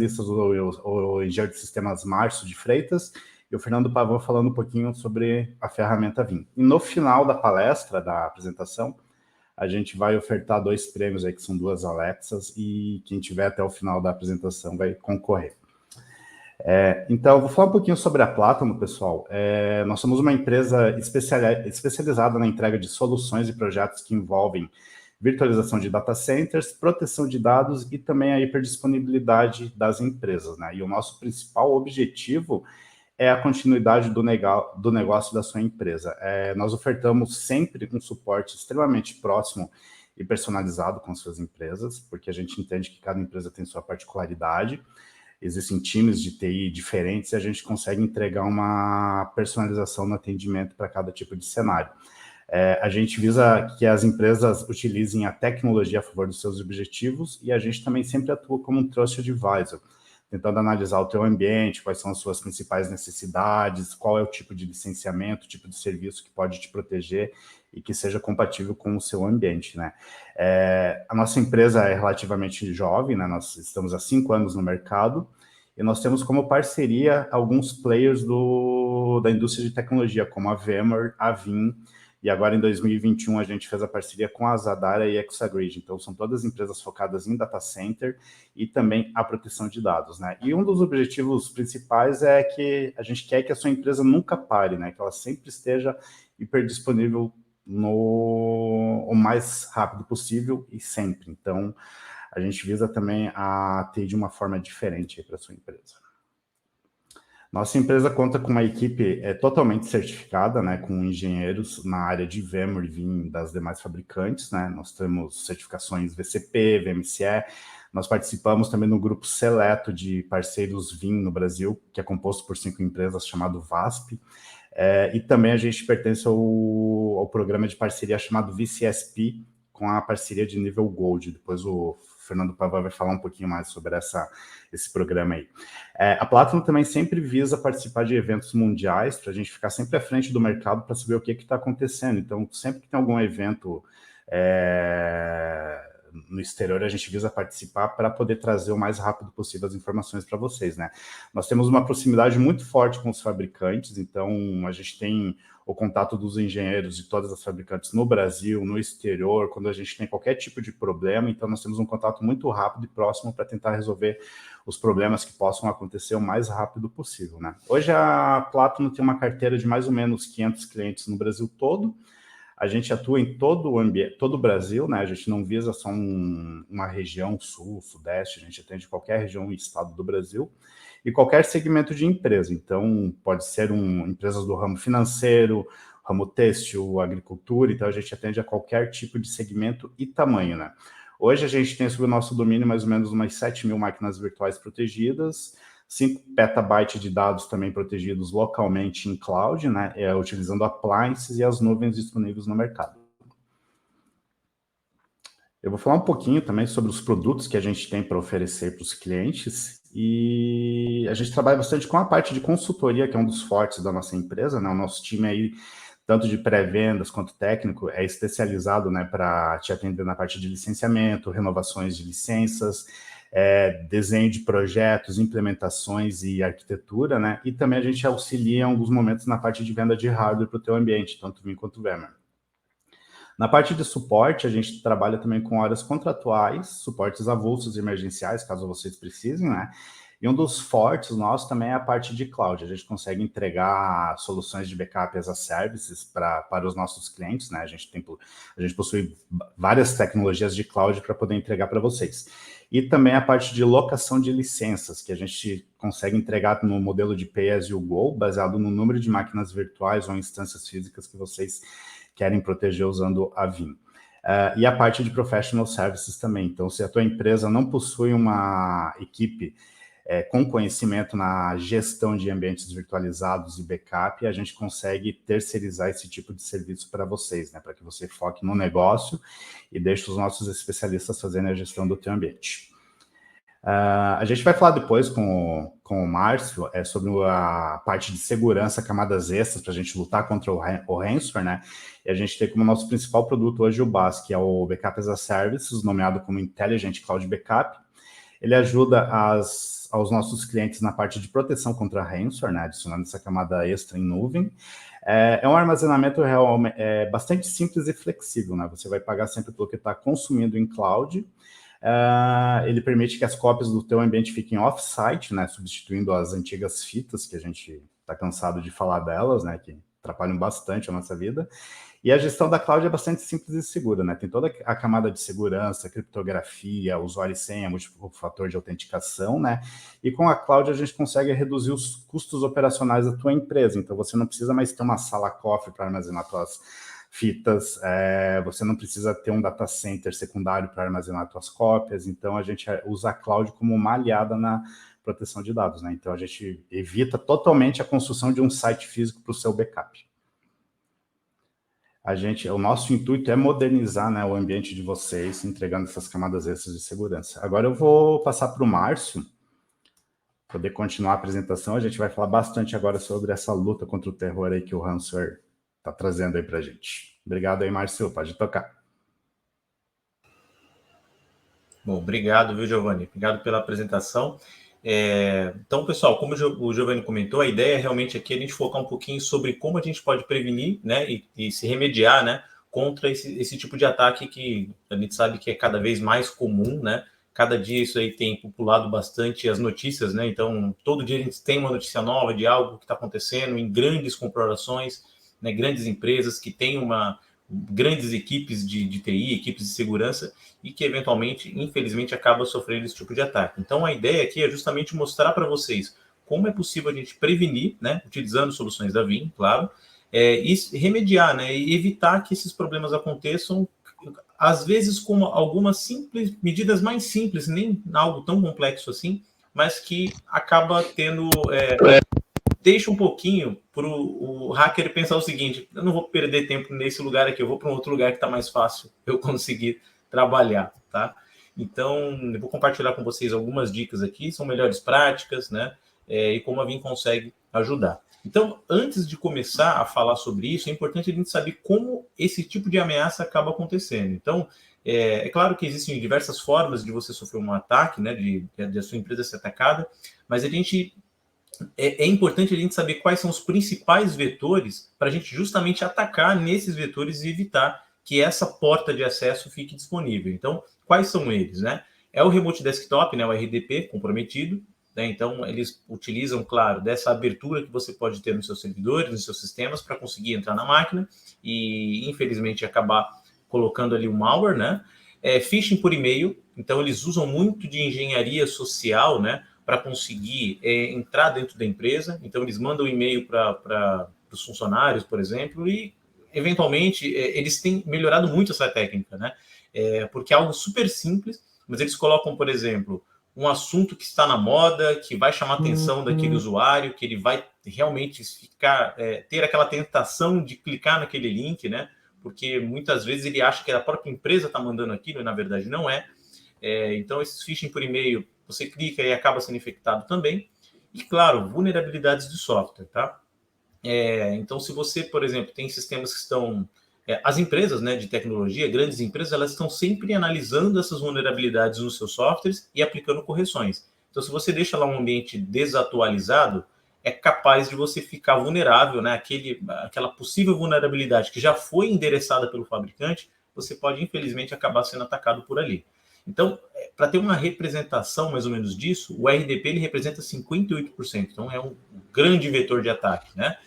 o engenheiro de sistemas Márcio de Freitas e o Fernando Pavão falando um pouquinho sobre a ferramenta Vim. E no final da palestra, da apresentação, a gente vai ofertar 2 prêmios aí, que são 2 Alexas, e quem tiver até o final da apresentação vai concorrer. Então, eu vou falar um pouquinho sobre a Plátano, pessoal. Nós somos uma empresa especializada na entrega de soluções e projetos que envolvem virtualização de data centers, proteção de dados e também a hiperdisponibilidade das empresas, né? E o nosso principal objetivo é a continuidade do negócio da sua empresa. Nós ofertamos sempre um suporte extremamente próximo e personalizado com suas empresas, porque a gente entende que cada empresa tem sua particularidade. Existem times de TI diferentes e a gente consegue entregar uma personalização no atendimento para cada tipo de cenário. A gente visa que as empresas utilizem a tecnologia a favor dos seus objetivos e a gente também sempre atua como um Trusted Advisor, tentando analisar o teu ambiente, quais são as suas principais necessidades, qual é o tipo de licenciamento, tipo de serviço que pode te proteger e que seja compatível com o seu ambiente, né? A nossa empresa é relativamente jovem, né? Nós estamos há 5 anos no mercado e nós temos como parceria alguns players da indústria de tecnologia, como a VMware, a Vim, e agora em 2021 a gente fez a parceria com a Zadara e a Exagrid. Então são todas empresas focadas em data center e também a proteção de dados, né? E um dos objetivos principais é que a gente quer que a sua empresa nunca pare, né? Que ela sempre esteja hiperdisponível o mais rápido possível e sempre. Então a gente visa também a TI de uma forma diferente para a sua empresa. Nossa empresa conta com uma equipe totalmente certificada, né, com engenheiros na área de VMware e Vim das demais fabricantes, né? Nós temos certificações VCP, VMCE, nós participamos também no grupo seleto de parceiros Vim no Brasil, que é composto por 5 empresas, chamado VASP, e também a gente pertence ao programa de parceria chamado VCSP, com a parceria de nível Gold. Depois o Fernando Pavão vai falar um pouquinho mais sobre esse programa aí. A Plátano também sempre visa participar de eventos mundiais, para a gente ficar sempre à frente do mercado para saber o que está acontecendo. Então, sempre que tem algum evento no exterior, a gente visa participar para poder trazer o mais rápido possível as informações para vocês, né? Nós temos uma proximidade muito forte com os fabricantes, então a gente tem o contato dos engenheiros de todas as fabricantes no Brasil, no exterior, quando a gente tem qualquer tipo de problema, então nós temos um contato muito rápido e próximo para tentar resolver os problemas que possam acontecer o mais rápido possível, né? Hoje a Plátano tem uma carteira de mais ou menos 500 clientes no Brasil todo. A gente atua em todo o Brasil, né? A gente não visa só uma região, sul, sudeste, a gente atende qualquer região e estado do Brasil e qualquer segmento de empresa. Então, pode ser empresas do ramo financeiro, ramo têxtil, agricultura, então a gente atende a qualquer tipo de segmento e tamanho, né? Hoje a gente tem sob o nosso domínio mais ou menos umas 7.000 máquinas virtuais protegidas, 5 petabytes de dados também protegidos localmente em cloud, né, utilizando appliances e as nuvens disponíveis no mercado. Eu vou falar um pouquinho também sobre os produtos que a gente tem para oferecer para os clientes, e a gente trabalha bastante com a parte de consultoria, que é um dos fortes da nossa empresa, né? O nosso time aí, tanto de pré-vendas quanto técnico, é especializado, né, para te atender na parte de licenciamento, renovações de licenças, desenho de projetos, implementações e arquitetura, né? E também a gente auxilia em alguns momentos na parte de venda de hardware para o teu ambiente, tanto Vim quanto VMware. Na parte de suporte, a gente trabalha também com horas contratuais, suportes avulsos e emergenciais, caso vocês precisem, né? E um dos fortes nossos também é a parte de cloud. A gente consegue entregar soluções de backup as a services para os nossos clientes, né? A gente possui várias tecnologias de cloud para poder entregar para vocês. E também a parte de locação de licenças, que a gente consegue entregar no modelo de Pay as you go, baseado no número de máquinas virtuais ou instâncias físicas que vocês querem proteger usando a Vim. E a parte de professional services também. Então, se a tua empresa não possui uma equipe com conhecimento na gestão de ambientes virtualizados e backup, a gente consegue terceirizar esse tipo de serviço para vocês, né? Para que você foque no negócio e deixe os nossos especialistas fazerem a gestão do teu ambiente. A gente vai falar depois com o Márcio sobre a parte de segurança, camadas extras, para a gente lutar contra o ransomware, né? E a gente tem como nosso principal produto hoje o BAS, que é o Backup as a Service, nomeado como Intelligent Cloud Backup. Ele ajuda aos nossos clientes na parte de proteção contra ransomware, né, adicionando essa camada extra em nuvem. É um armazenamento bastante simples e flexível, né? Você vai pagar sempre pelo que está consumindo em cloud. Ele permite que as cópias do teu ambiente fiquem off-site, né? Substituindo as antigas fitas, que a gente está cansado de falar delas, né? Que atrapalham bastante a nossa vida. E a gestão da cloud é bastante simples e segura, né? Tem toda a camada de segurança, criptografia, usuário e senha, múltiplo fator de autenticação, né? E com a cloud a gente consegue reduzir os custos operacionais da tua empresa. Então você não precisa mais ter uma sala cofre para armazenar tuas fitas, você não precisa ter um data center secundário para armazenar tuas cópias. Então a gente usa a cloud como uma aliada na proteção de dados, né? Então a gente evita totalmente a construção de um site físico para o seu backup. O nosso intuito é modernizar, né, o ambiente de vocês, entregando essas camadas extras de segurança. Agora eu vou passar para o Márcio, poder continuar a apresentação. A gente vai falar bastante agora sobre essa luta contra o terror aí que o ransomware está trazendo aí para a gente. Obrigado aí, Márcio, pode tocar. Bom, obrigado, viu, Giovanni? Obrigado pela apresentação. Então, pessoal, como o Giovanni comentou, a ideia realmente aqui é a gente focar um pouquinho sobre como a gente pode prevenir, né, e se remediar, né, contra esse tipo de ataque que a gente sabe que é cada vez mais comum, né? Cada dia isso aí tem populado bastante as notícias, né? Então, todo dia a gente tem uma notícia nova de algo que está acontecendo em grandes corporações, né, grandes empresas que têm grandes equipes de TI, equipes de segurança, e que eventualmente, infelizmente, acaba sofrendo esse tipo de ataque. Então, a ideia aqui é justamente mostrar para vocês como é possível a gente prevenir, né, utilizando soluções da Vim, claro, e remediar, né, e evitar que esses problemas aconteçam, às vezes com algumas simples, medidas mais simples, nem algo tão complexo assim, mas que acaba tendo... deixa um pouquinho para o hacker pensar o seguinte: eu não vou perder tempo nesse lugar aqui, eu vou para um outro lugar que está mais fácil eu conseguir trabalhar, tá? Então, eu vou compartilhar com vocês algumas dicas aqui, são melhores práticas, né? E como a Vim consegue ajudar. Então, antes de começar a falar sobre isso, é importante a gente saber como esse tipo de ameaça acaba acontecendo. Então, é claro que existem diversas formas de você sofrer um ataque, né? De a sua empresa ser atacada, mas a gente é importante a gente saber quais são os principais vetores para a gente justamente atacar nesses vetores e evitar que essa porta de acesso fique disponível. Então, quais são eles, né? É o Remote Desktop, né, o RDP, comprometido, né? Então, eles utilizam, claro, dessa abertura que você pode ter nos seus servidores, nos seus sistemas, para conseguir entrar na máquina e, infelizmente, acabar colocando ali o malware, né? Phishing por e-mail, então eles usam muito de engenharia social, né, para conseguir entrar dentro da empresa. Então, eles mandam e-mail para os funcionários, por exemplo, e, eventualmente, eles têm melhorado muito essa técnica, né? Porque é algo super simples, mas eles colocam, por exemplo, um assunto que está na moda, que vai chamar a atenção daquele usuário, que ele vai realmente ter aquela tentação de clicar naquele link, né? Porque muitas vezes ele acha que a própria empresa está mandando aquilo, e na verdade não é. Então, esses phishing por e-mail, você clica e acaba sendo infectado também. E, claro, vulnerabilidades de software, tá? Então, se você, por exemplo, tem sistemas que estão... as empresas, né, de tecnologia, grandes empresas, elas estão sempre analisando essas vulnerabilidades nos seus softwares e aplicando correções. Então, se você deixa lá um ambiente desatualizado, é capaz de você ficar vulnerável, né? Aquela possível vulnerabilidade que já foi endereçada pelo fabricante, você pode, infelizmente, acabar sendo atacado por ali. Então, para ter uma representação mais ou menos disso, o RDP ele representa 58%. Então, é um grande vetor de ataque, né?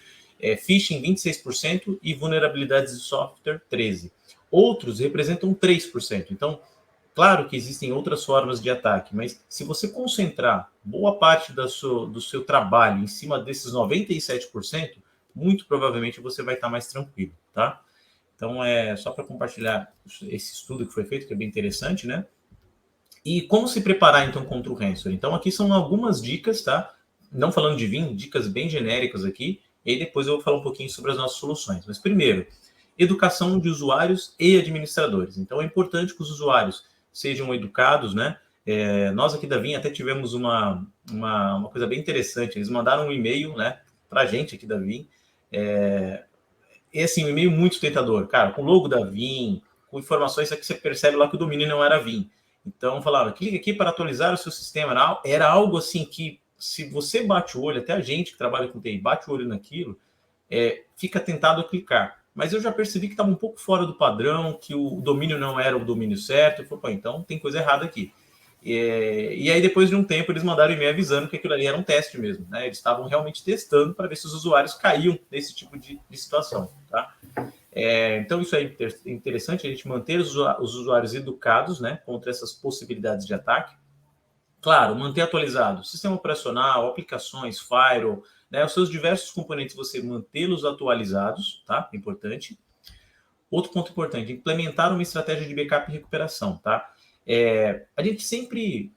Phishing 26% e vulnerabilidades de software 13%. Outros representam 3%. Então, claro que existem outras formas de ataque, mas se você concentrar boa parte do seu trabalho em cima desses 97%, muito provavelmente você vai estar mais tranquilo, tá? Então, só para compartilhar esse estudo que foi feito, que é bem interessante, né? E como se preparar, então, contra o ransomware? Então, aqui são algumas dicas, tá? Não falando de Vim, dicas bem genéricas aqui, e depois eu vou falar um pouquinho sobre as nossas soluções. Mas, primeiro, educação de usuários e administradores. Então, é importante que os usuários sejam educados, né? Nós aqui da Vim até tivemos uma coisa bem interessante. Eles mandaram um e-mail, né, para a gente aqui da Vim. Um e-mail muito tentador, cara, com o logo da Vim, com informações que você percebe lá que o domínio não era Vim. Então, falava, clique aqui para atualizar o seu sistema. Era algo assim que, se você bate o olho, até a gente que trabalha com TI bate o olho naquilo, fica tentado a clicar. Mas eu já percebi que estava um pouco fora do padrão, que o domínio não era o domínio certo. Eu falei, pô, então tem coisa errada aqui. E aí, depois de um tempo, eles mandaram e-mail avisando que aquilo ali era um teste mesmo, né? Eles estavam realmente testando para ver se os usuários caíam nesse tipo de situação, tá? Então, isso é interessante, a gente manter os usuários educados, né, contra essas possibilidades de ataque. Claro, manter atualizado sistema operacional, aplicações, firewall, né, os seus diversos componentes, você mantê-los atualizados, tá? Importante. Outro ponto importante, implementar uma estratégia de backup e recuperação, tá? A gente sempre,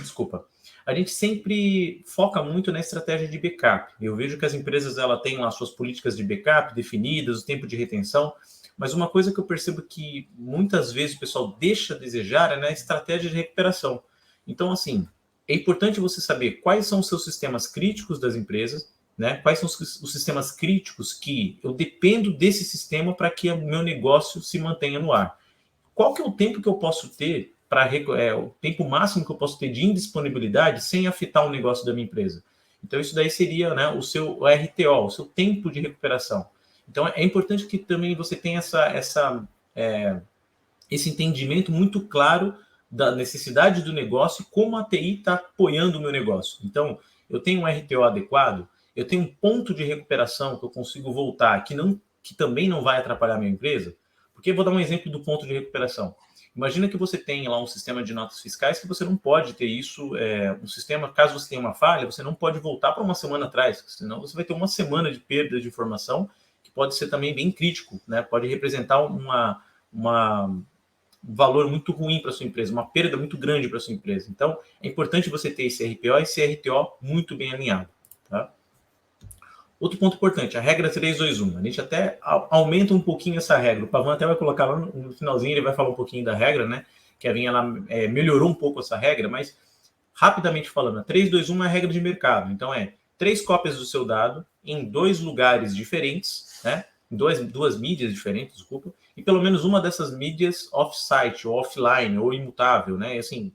desculpa, a gente sempre foca muito na estratégia de backup. Eu vejo que as empresas têm lá suas políticas de backup definidas, o tempo de retenção, mas uma coisa que eu percebo que muitas vezes o pessoal deixa a desejar é na estratégia de recuperação. Então, assim, é importante você saber quais são os seus sistemas críticos das empresas, né? Quais são os sistemas críticos que eu dependo desse sistema para que o meu negócio se mantenha no ar. Qual que é o tempo que eu posso ter o tempo máximo que eu posso ter de indisponibilidade sem afetar o negócio da minha empresa? Então, isso daí seria, né, o seu RTO, o seu tempo de recuperação. Então, é importante que também você tenha esse entendimento muito claro da necessidade do negócio e como a TI está apoiando o meu negócio. Então, eu tenho um RTO adequado, eu tenho um ponto de recuperação que eu consigo voltar, que também não vai atrapalhar a minha empresa. Porque eu vou dar um exemplo do ponto de recuperação. Imagina que você tem lá um sistema de notas fiscais que você não pode ter isso, um sistema, caso você tenha uma falha, você não pode voltar para uma semana atrás, senão você vai ter uma semana de perda de informação, que pode ser também bem crítico, né? Pode representar um valor muito ruim para sua empresa, uma perda muito grande para sua empresa. Então, é importante você ter esse RPO e esse RTO muito bem alinhado, tá? Outro ponto importante, a regra 321. A gente até aumenta um pouquinho essa regra. O Pavan até vai colocar lá no finalzinho, ele vai falar um pouquinho da regra, né? Que a Vinha ela melhorou um pouco essa regra, mas rapidamente falando, a 321 é a regra de mercado. Então, 3 cópias do seu dado em 2 lugares diferentes, né? Em duas mídias diferentes, desculpa, e pelo menos uma dessas mídias off-site, ou offline, ou imutável, né? Assim,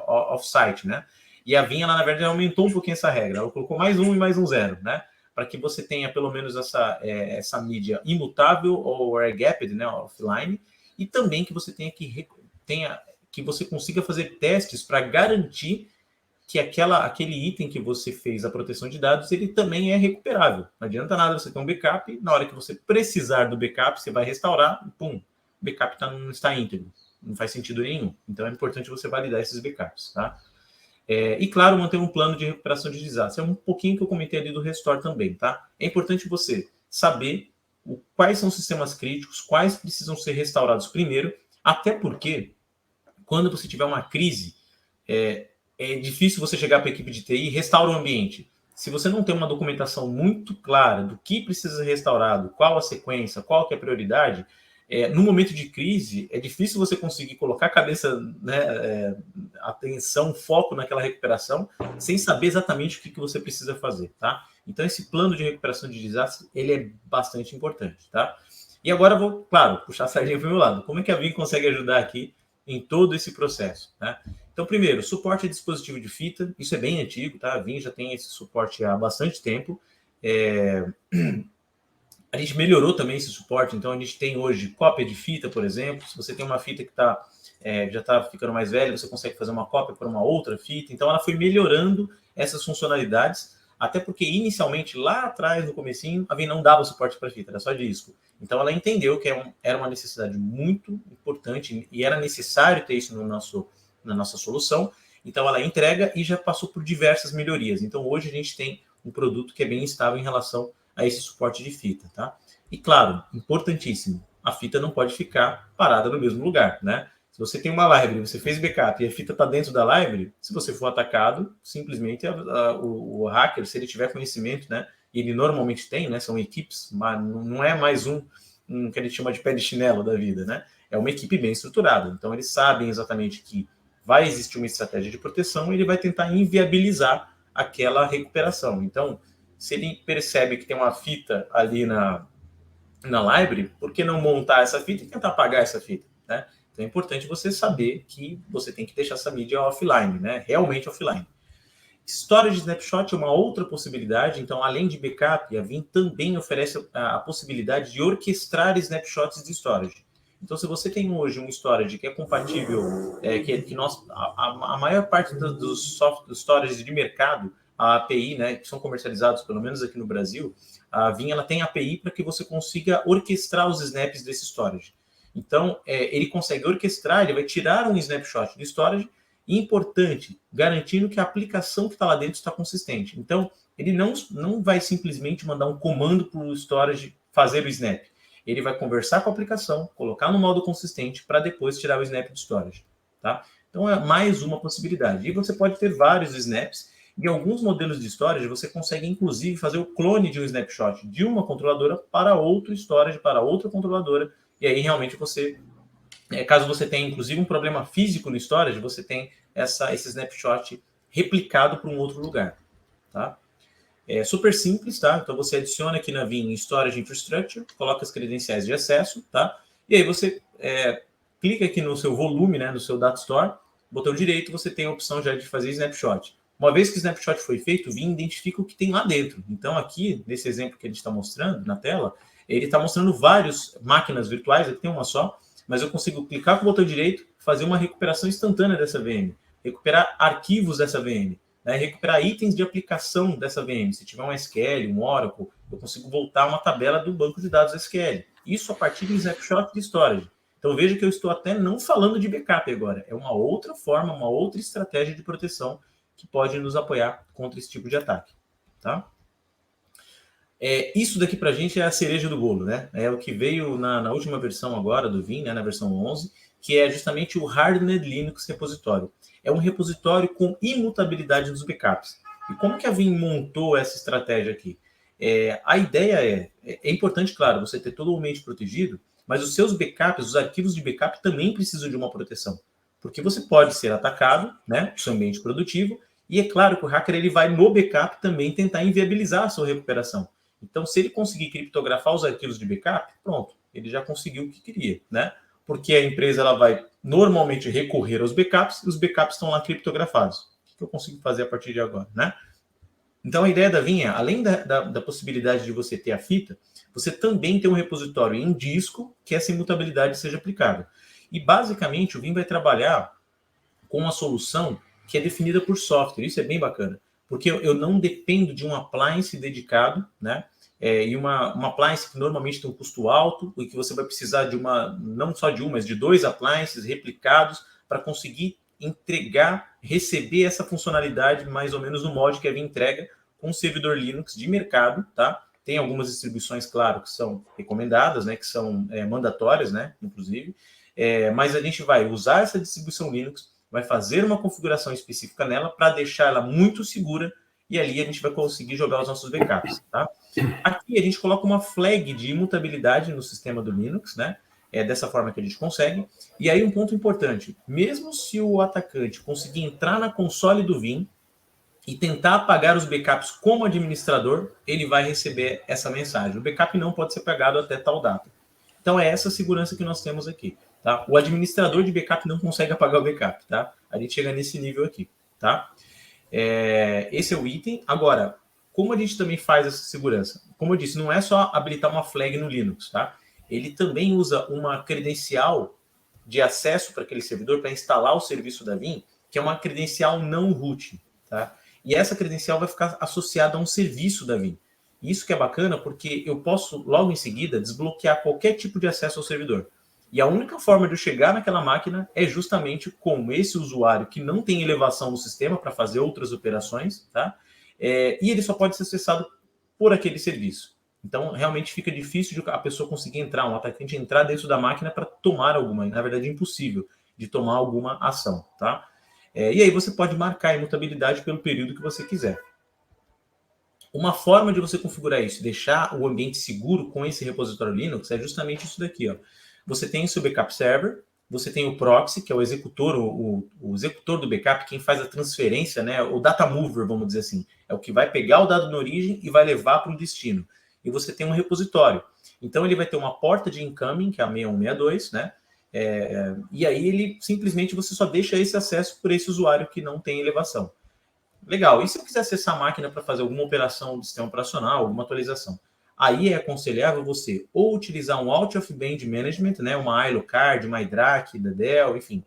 off-site, né? E a Vinha, ela, na verdade, aumentou um pouquinho essa regra. Ela colocou mais um e mais um zero, né? Para que você tenha pelo menos essa mídia imutável ou air-gapped, né? Offline, e também que você que você consiga fazer testes para garantir que aquele item que você fez a proteção de dados, ele também é recuperável. Não adianta nada você ter um backup, na hora que você precisar do backup, você vai restaurar, pum, o backup não está íntegro. Não faz sentido nenhum. Então é importante você validar esses backups, tá? E, claro, manter um plano de recuperação de desastre. É um pouquinho que eu comentei ali do Restore também, tá? É importante você saber quais são os sistemas críticos, quais precisam ser restaurados primeiro, até porque, quando você tiver uma crise, é difícil você chegar para a equipe de TI e restaurar o ambiente. Se você não tem uma documentação muito clara do que precisa ser restaurado, qual a sequência, qual que é a prioridade, no momento de crise, é difícil você conseguir colocar a cabeça, né, atenção, foco naquela recuperação, sem saber exatamente o que você precisa fazer, tá? Então, esse plano de recuperação de desastre, ele é bastante importante, tá? E agora eu vou, claro, puxar a sardinha para o meu lado. Como é que a Vim consegue ajudar aqui em todo esse processo, né? Então, primeiro, suporte a dispositivo de fita. Isso é bem antigo, tá? A Vim já tem esse suporte há bastante tempo. A gente melhorou também esse suporte, então a gente tem hoje cópia de fita, por exemplo. Se você tem uma fita que já está ficando mais velha, você consegue fazer uma cópia para uma outra fita. Então ela foi melhorando essas funcionalidades, até porque inicialmente, lá atrás, no comecinho, a Vim não dava suporte para fita, era só disco. Então ela entendeu que era uma necessidade muito importante e era necessário ter isso na nossa solução. Então ela entrega e já passou por diversas melhorias. Então hoje a gente tem um produto que é bem estável em relação a esse suporte de fita, tá? E claro, importantíssimo, a fita não pode ficar parada no mesmo lugar, né? Se você tem uma library, você fez backup e a fita está dentro da library, se você for atacado, simplesmente o hacker, se ele tiver conhecimento, né? E ele normalmente tem, né? São equipes, mas não é mais um que a gente chama de pé de chinelo da vida, né? É uma equipe bem estruturada. Então eles sabem exatamente que vai existir uma estratégia de proteção e ele vai tentar inviabilizar aquela recuperação. Então, se ele percebe que tem uma fita ali na library, por que não montar essa fita e tentar apagar essa fita, né? Então é importante você saber que você tem que deixar essa mídia offline, né? Realmente offline. Storage Snapshot é uma outra possibilidade. Então, além de backup, a Vim também oferece a possibilidade de orquestrar snapshots de storage. Então, se você tem hoje um storage que é compatível, que a maior parte dos storage de mercado, a API, né, que são comercializados, pelo menos aqui no Brasil, a Vim ela tem API para que você consiga orquestrar os snaps desse storage. Então, ele consegue orquestrar, ele vai tirar um snapshot de storage, importante, garantindo que a aplicação que está lá dentro está consistente. Então, ele não vai simplesmente mandar um comando para o storage fazer o snap. Ele vai conversar com a aplicação, colocar no modo consistente para depois tirar o snap do storage. Tá? Então, é mais uma possibilidade. E você pode ter vários snaps. Em alguns modelos de storage, você consegue, inclusive, fazer o clone de um snapshot de uma controladora para outro storage, para outra controladora. E aí, realmente, você... caso você tenha, inclusive, um problema físico no storage, você tem esse snapshot replicado para um outro lugar. Tá? É super simples, tá? Então, você adiciona aqui na Vim Storage Infrastructure, coloca as credenciais de acesso, tá? E aí você clica aqui no seu volume, né, no seu Data Store, botão direito, você tem a opção já de fazer snapshot. Uma vez que o snapshot foi feito, o Vim identifica o que tem lá dentro. Então, aqui, nesse exemplo que a gente está mostrando na tela, ele está mostrando várias máquinas virtuais, aqui tem uma só, mas eu consigo clicar com o botão direito, fazer uma recuperação instantânea dessa VM, recuperar arquivos dessa VM, né, recuperar itens de aplicação dessa VM. Se tiver um SQL, um Oracle, eu consigo voltar uma tabela do banco de dados SQL. Isso a partir de snapshot de storage. Então veja que eu estou até não falando de backup agora. É uma outra forma, uma outra estratégia de proteção que pode nos apoiar contra esse tipo de ataque. Tá? Isso daqui para a gente é a cereja do bolo, né? É o que veio na última versão agora do Vim, né, na versão 11, que é justamente o Hardened Linux Repository. É um repositório com imutabilidade dos backups. E como que a Vim montou essa estratégia aqui? A ideia é importante, claro, você ter todo o ambiente protegido, mas os seus backups, os arquivos de backup também precisam de uma proteção. Porque você pode ser atacado, né, o seu ambiente produtivo, e é claro que o hacker ele vai no backup também tentar inviabilizar a sua recuperação. Então, se ele conseguir criptografar os arquivos de backup, pronto, ele já conseguiu o que queria, né? Porque a empresa ela vai normalmente recorrer aos backups e os backups estão lá criptografados. O que eu consigo fazer a partir de agora, né? Então, a ideia da Vim é, além da possibilidade de você ter a fita, você também tem um repositório em disco que essa imutabilidade seja aplicada. E, basicamente, o Vim vai trabalhar com uma solução que é definida por software. Isso é bem bacana, porque eu não dependo de um appliance dedicado, né? E uma appliance que normalmente tem um custo alto e que você vai precisar de não só de mas de 2 appliances replicados para conseguir entregar, receber essa funcionalidade mais ou menos no molde que a Vim entrega com um servidor Linux de mercado, tá? Tem algumas distribuições, claro, que são recomendadas, né? Que são mandatórias, né? Inclusive, mas a gente vai usar essa distribuição Linux, vai fazer uma configuração específica nela para deixar ela muito segura e ali a gente vai conseguir jogar os nossos backups, tá? Aqui a gente coloca uma flag de imutabilidade no sistema do Linux, né? É dessa forma que a gente consegue. E aí um ponto importante, mesmo se o atacante conseguir entrar na console do Vim e tentar apagar os backups como administrador, ele vai receber essa mensagem. O backup não pode ser apagado até tal data. Então é essa segurança que nós temos aqui. Tá? O administrador de backup não consegue apagar o backup. Tá? A gente chega nesse nível aqui. Tá? Esse é o item. Agora, como a gente também faz essa segurança? Como eu disse, não é só habilitar uma flag no Linux. Tá? Ele também usa uma credencial de acesso para aquele servidor para instalar o serviço da Vim, que é uma credencial não root. Tá? E essa credencial vai ficar associada a um serviço da Vim. Isso que é bacana porque eu posso, logo em seguida, desbloquear qualquer tipo de acesso ao servidor. E a única forma de eu chegar naquela máquina é justamente com esse usuário que não tem elevação no sistema para fazer outras operações, tá? E ele só pode ser acessado por aquele serviço. Então, realmente fica difícil de a pessoa conseguir entrar, um atacante entrar dentro da máquina para tomar alguma, na verdade é impossível de tomar alguma ação, tá? E aí você pode marcar a imutabilidade pelo período que você quiser. Uma forma de você configurar isso, deixar o ambiente seguro com esse repositório Linux, é justamente isso daqui, ó. Você tem o seu backup server, você tem o proxy, que é o executor, o executor do backup, quem faz a transferência, né? O data mover, vamos dizer assim. É o que vai pegar o dado na origem e vai levar para o destino. E você tem um repositório. Então, ele vai ter uma porta de incoming, que é a 6162, né? E aí ele simplesmente você só deixa esse acesso por esse usuário que não tem elevação. Legal. E se eu quiser acessar a máquina para fazer alguma operação do sistema operacional, alguma atualização? Aí é aconselhável você ou utilizar um Out of Band Management, né, uma iLocard, uma iDRAC, da Dell, enfim.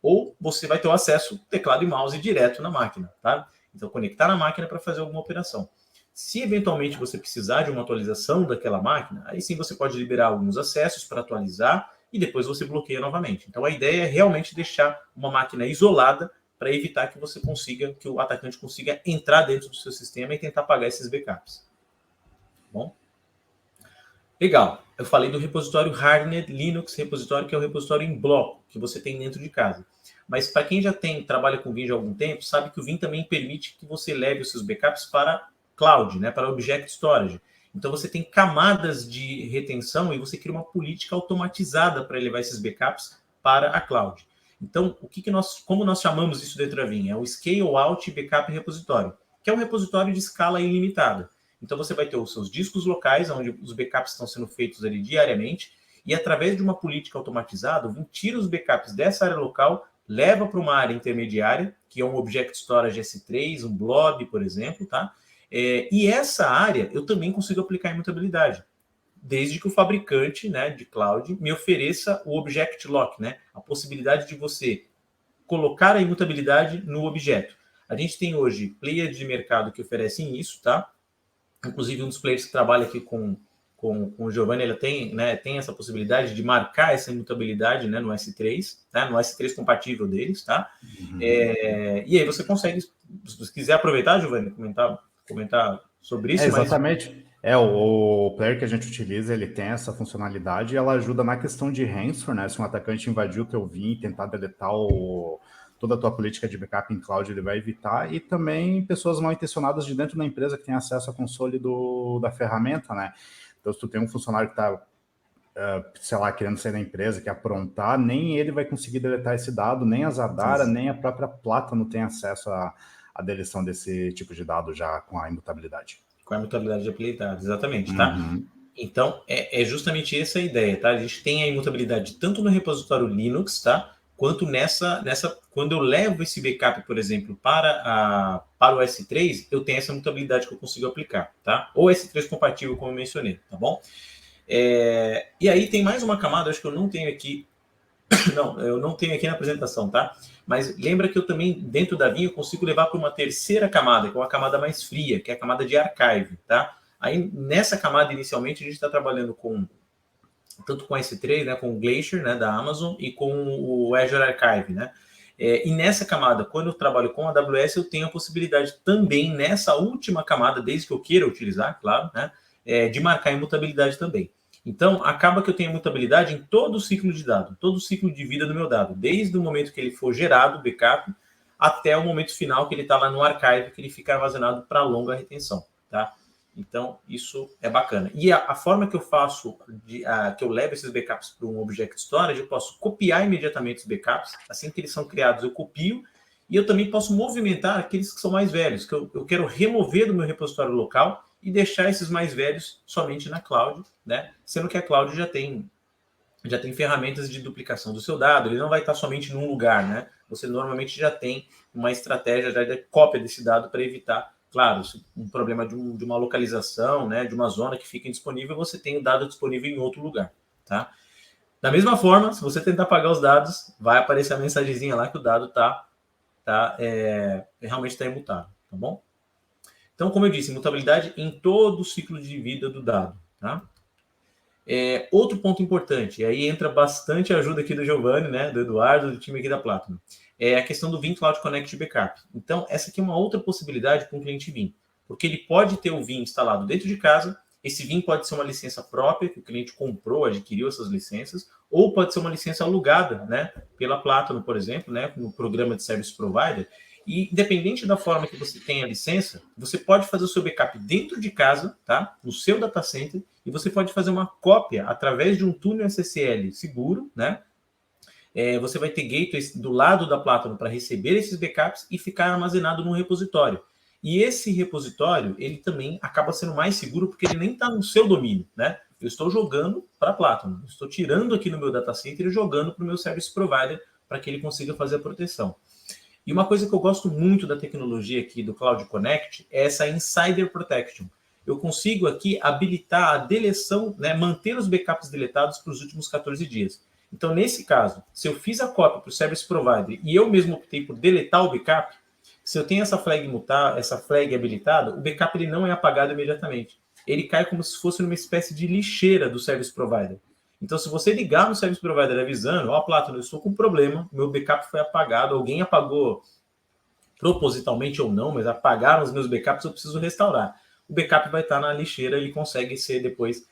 Ou você vai ter o acesso teclado e mouse direto na máquina, tá? Então, conectar na máquina para fazer alguma operação. Se eventualmente você precisar de uma atualização daquela máquina, aí sim você pode liberar alguns acessos para atualizar e depois você bloqueia novamente. Então, a ideia é realmente deixar uma máquina isolada para evitar que você consiga, que o atacante consiga entrar dentro do seu sistema e tentar pagar esses backups. Bom? Legal. Eu falei do repositório Hardened Linux repositório, que é o repositório em bloco que você tem dentro de casa. Mas para quem já trabalha com Vim há algum tempo, sabe que o Vim também permite que você leve os seus backups para cloud, né, para object storage. Então você tem camadas de retenção e você cria uma política automatizada para levar esses backups para a cloud. Então, como nós chamamos isso dentro da Vim? É o Scale Out Backup Repositório, que é um repositório de escala ilimitada. Então você vai ter os seus discos locais, onde os backups estão sendo feitos ali diariamente, e através de uma política automatizada, o Vim tira os backups dessa área local, leva para uma área intermediária, que é um Object Storage S3, um Blob, por exemplo, tá? E essa área eu também consigo aplicar imutabilidade, desde que o fabricante, né, de cloud me ofereça o Object Lock, né, a possibilidade de você colocar a imutabilidade no objeto. A gente tem hoje players de mercado que oferecem isso, tá? Inclusive, um dos players que trabalha aqui com o Giovanni, ele tem essa possibilidade de marcar essa imutabilidade, né, no S3, tá? No S3 compatível deles, tá? Uhum. E aí você consegue, se você quiser aproveitar, Giovanni, comentar sobre isso. Exatamente. O player que a gente utiliza, ele tem essa funcionalidade e ela ajuda na questão de ransomware, né? Se um atacante invadir o teu Vim e tentar deletar toda a tua política de backup em cloud, ele vai evitar. E também pessoas mal intencionadas de dentro da empresa que têm acesso ao console da ferramenta, né? Então, se tu tem um funcionário que está, sei lá, querendo sair da empresa, quer aprontar, nem ele vai conseguir deletar esse dado, nem a Zadara, nem a própria Plata não tem acesso à deleção desse tipo de dado já com a imutabilidade. Com a imutabilidade de aplicabilidade, exatamente, tá? Então, é justamente essa a ideia, tá? A gente tem a imutabilidade tanto no repositório Linux, tá? Quanto quando eu levo esse backup, por exemplo, para o S3, eu tenho essa imutabilidade que eu consigo aplicar, tá? Ou S3 compatível, como eu mencionei, tá bom? E aí tem mais uma camada, acho que eu não tenho aqui. Não, eu não tenho aqui na apresentação, tá? Mas lembra que eu também, dentro da Vim, eu consigo levar para uma terceira camada, que é uma camada mais fria, que é a camada de archive, tá? Aí, nessa camada, inicialmente, a gente está trabalhando tanto com S3, né, com o Glacier, né, da Amazon, e com o Azure Archive, né? E nessa camada, quando eu trabalho com a AWS, eu tenho a possibilidade também, nessa última camada, desde que eu queira utilizar, claro, né, de marcar imutabilidade também. Então, acaba que eu tenho mutabilidade em todo o ciclo de dado, todo o ciclo de vida do meu dado, desde o momento que ele for gerado, o backup, até o momento final que ele está lá no archive, que ele fica armazenado para longa retenção, tá? Então, isso é bacana. E a forma que eu faço, que eu levo esses backups para um Object Storage, eu posso copiar imediatamente os backups, assim que eles são criados, eu copio, e eu também posso movimentar aqueles que são mais velhos, que eu quero remover do meu repositório local e deixar esses mais velhos somente na cloud, né? Sendo que a cloud já tem ferramentas de duplicação do seu dado, ele não vai estar somente num lugar, né? Você normalmente já tem uma estratégia já de cópia desse dado para evitar, claro, um problema de uma localização, né? De uma zona que fica indisponível, você tem o dado disponível em outro lugar, tá? Da mesma forma, se você tentar apagar os dados, vai aparecer a mensagenzinha lá que o dado realmente está imutável, tá bom? Então, como eu disse, imutabilidade em todo o ciclo de vida do dado, tá? Outro ponto importante, e aí entra bastante ajuda aqui do Giovanni, né, do Eduardo, do time aqui da Platinum, é a questão do Vim Cloud Connect Backup. Então, essa aqui é uma outra possibilidade para um cliente Vim, porque ele pode ter o Vim instalado dentro de casa, esse Vim pode ser uma licença própria, que o cliente comprou, adquiriu essas licenças, ou pode ser uma licença alugada, né, pela Platinum, por exemplo, né, no programa de Service Provider. E independente da forma que você tenha a licença, você pode fazer o seu backup dentro de casa, tá? No seu data center, e você pode fazer uma cópia através de um túnel SSL seguro, né? Você vai ter gateways do lado da Platinum para receber esses backups e ficar armazenado num repositório. E esse repositório, ele também acaba sendo mais seguro porque ele nem está no seu domínio, né? Eu estou jogando para a Platinum. Eu estou tirando aqui no meu data center e jogando para o meu service provider para que ele consiga fazer a proteção. E uma coisa que eu gosto muito da tecnologia aqui do Cloud Connect é essa Insider Protection. Eu consigo aqui habilitar a deleção, né, manter os backups deletados para os últimos 14 dias. Então, nesse caso, se eu fiz a cópia para o service provider e eu mesmo optei por deletar o backup, se eu tenho essa flag habilitada, o backup ele não é apagado imediatamente. Ele cai como se fosse numa espécie de lixeira do service provider. Então, se você ligar no service provider avisando, ó, Platinum, eu estou com um problema, meu backup foi apagado, alguém apagou propositalmente ou não, mas apagaram os meus backups, eu preciso restaurar. O backup vai estar na lixeira, ele consegue ser depois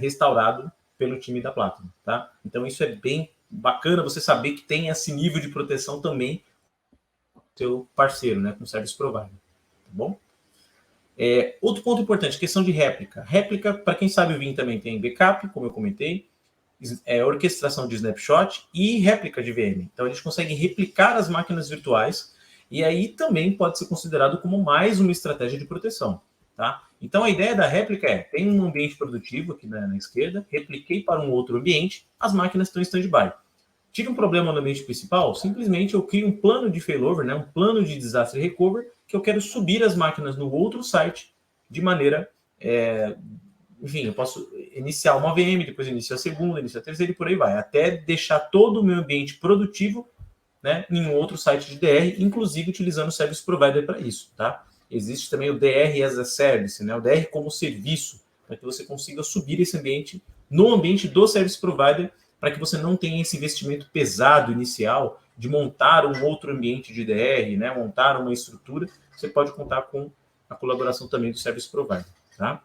restaurado pelo time da Platinum, tá? Então, isso é bem bacana você saber que tem esse nível de proteção também com o seu parceiro, né, com o service provider, tá bom? Outro ponto importante, questão de réplica. Réplica, para quem sabe o Vim também tem backup, como eu comentei, orquestração de snapshot e réplica de VM. Então, eles conseguem replicar as máquinas virtuais e aí também pode ser considerado como mais uma estratégia de proteção. Tá? Então, a ideia da réplica tem um ambiente produtivo aqui na esquerda, repliquei para um outro ambiente, as máquinas estão em stand-by. Tive um problema no ambiente principal, simplesmente eu crio um plano de failover, né, um plano de desastre recover, que eu quero subir as máquinas no outro site de maneira... enfim, eu posso iniciar uma VM, depois iniciar a segunda, iniciar a terceira e por aí vai, até deixar todo o meu ambiente produtivo, né, em um outro site de DR, inclusive utilizando o Service Provider para isso, tá? Existe também o DR as a Service, né, o DR como serviço, para que você consiga subir esse ambiente no ambiente do Service Provider, para que você não tenha esse investimento pesado inicial de montar um outro ambiente de DR, né, montar uma estrutura. Você pode contar com a colaboração também do Service Provider, tá?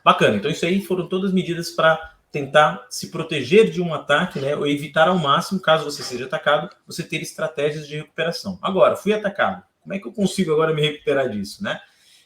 Bacana, então isso aí foram todas medidas para tentar se proteger de um ataque, né, ou evitar ao máximo, caso você seja atacado, você ter estratégias de recuperação. Agora, fui atacado, como é que eu consigo agora me recuperar disso, né?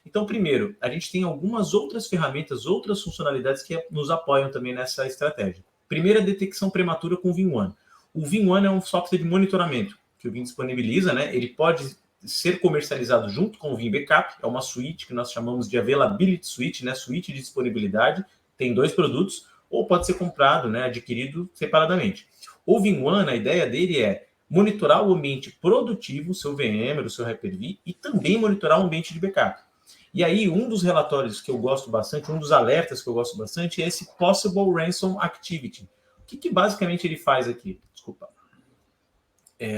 Então, primeiro, a gente tem algumas outras ferramentas, outras funcionalidades que nos apoiam também nessa estratégia. Primeiro, a detecção prematura com o VIM-1. O VIM-1 é um software de monitoramento que o Vim disponibiliza, né? Ele pode ser comercializado junto com o Vim Backup, é uma suíte que nós chamamos de Availability Suite, né? Suíte de disponibilidade, tem 2 produtos, ou pode ser comprado, né? Adquirido separadamente. O VIM-1, a ideia dele é monitorar o ambiente produtivo, o seu VMware, o seu Hyper-V, e também monitorar o ambiente de backup. E aí, um dos relatórios que eu gosto bastante, um dos alertas que eu gosto bastante é esse Possible Ransom Activity. O que basicamente ele faz aqui? Desculpa.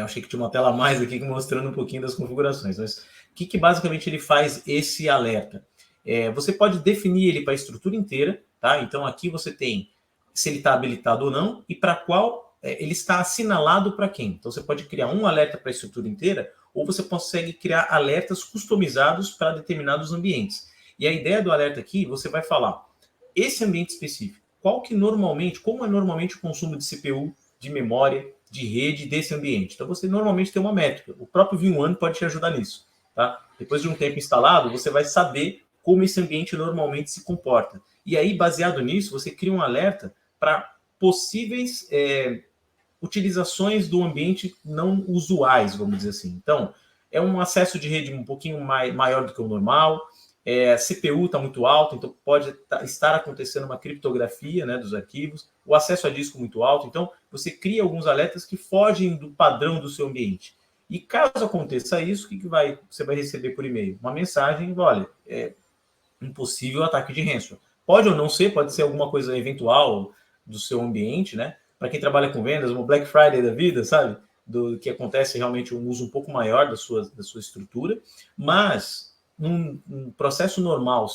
Achei que tinha uma tela a mais aqui mostrando um pouquinho das configurações, mas o que basicamente ele faz esse alerta? Você pode definir ele para a estrutura inteira, tá? Então aqui você tem se ele está habilitado ou não e para qual ele está assinalado para quem. Então você pode criar um alerta para a estrutura inteira ou você consegue criar alertas customizados para determinados ambientes. E a ideia do alerta aqui, você vai falar, esse ambiente específico, como é normalmente o consumo de CPU, de memória, de rede desse ambiente. Então, você normalmente tem uma métrica. O próprio VIM-1 pode te ajudar nisso. Tá? Depois de um tempo instalado, você vai saber como esse ambiente normalmente se comporta. E aí, baseado nisso, você cria um alerta para possíveis utilizações do ambiente não usuais, vamos dizer assim. Então, é um acesso de rede um pouquinho maior do que o normal, CPU está muito alto, então pode estar acontecendo uma criptografia, né, dos arquivos, o acesso a disco muito alto, então você cria alguns alertas que fogem do padrão do seu ambiente. E caso aconteça isso, o que você vai receber por e-mail? Uma mensagem, olha, um possível ataque de ransomware. Pode ou não ser, pode ser alguma coisa eventual do seu ambiente, né? Para quem trabalha com vendas, uma Black Friday da vida, sabe? Do que acontece realmente um uso um pouco maior da sua estrutura, mas num processo normal,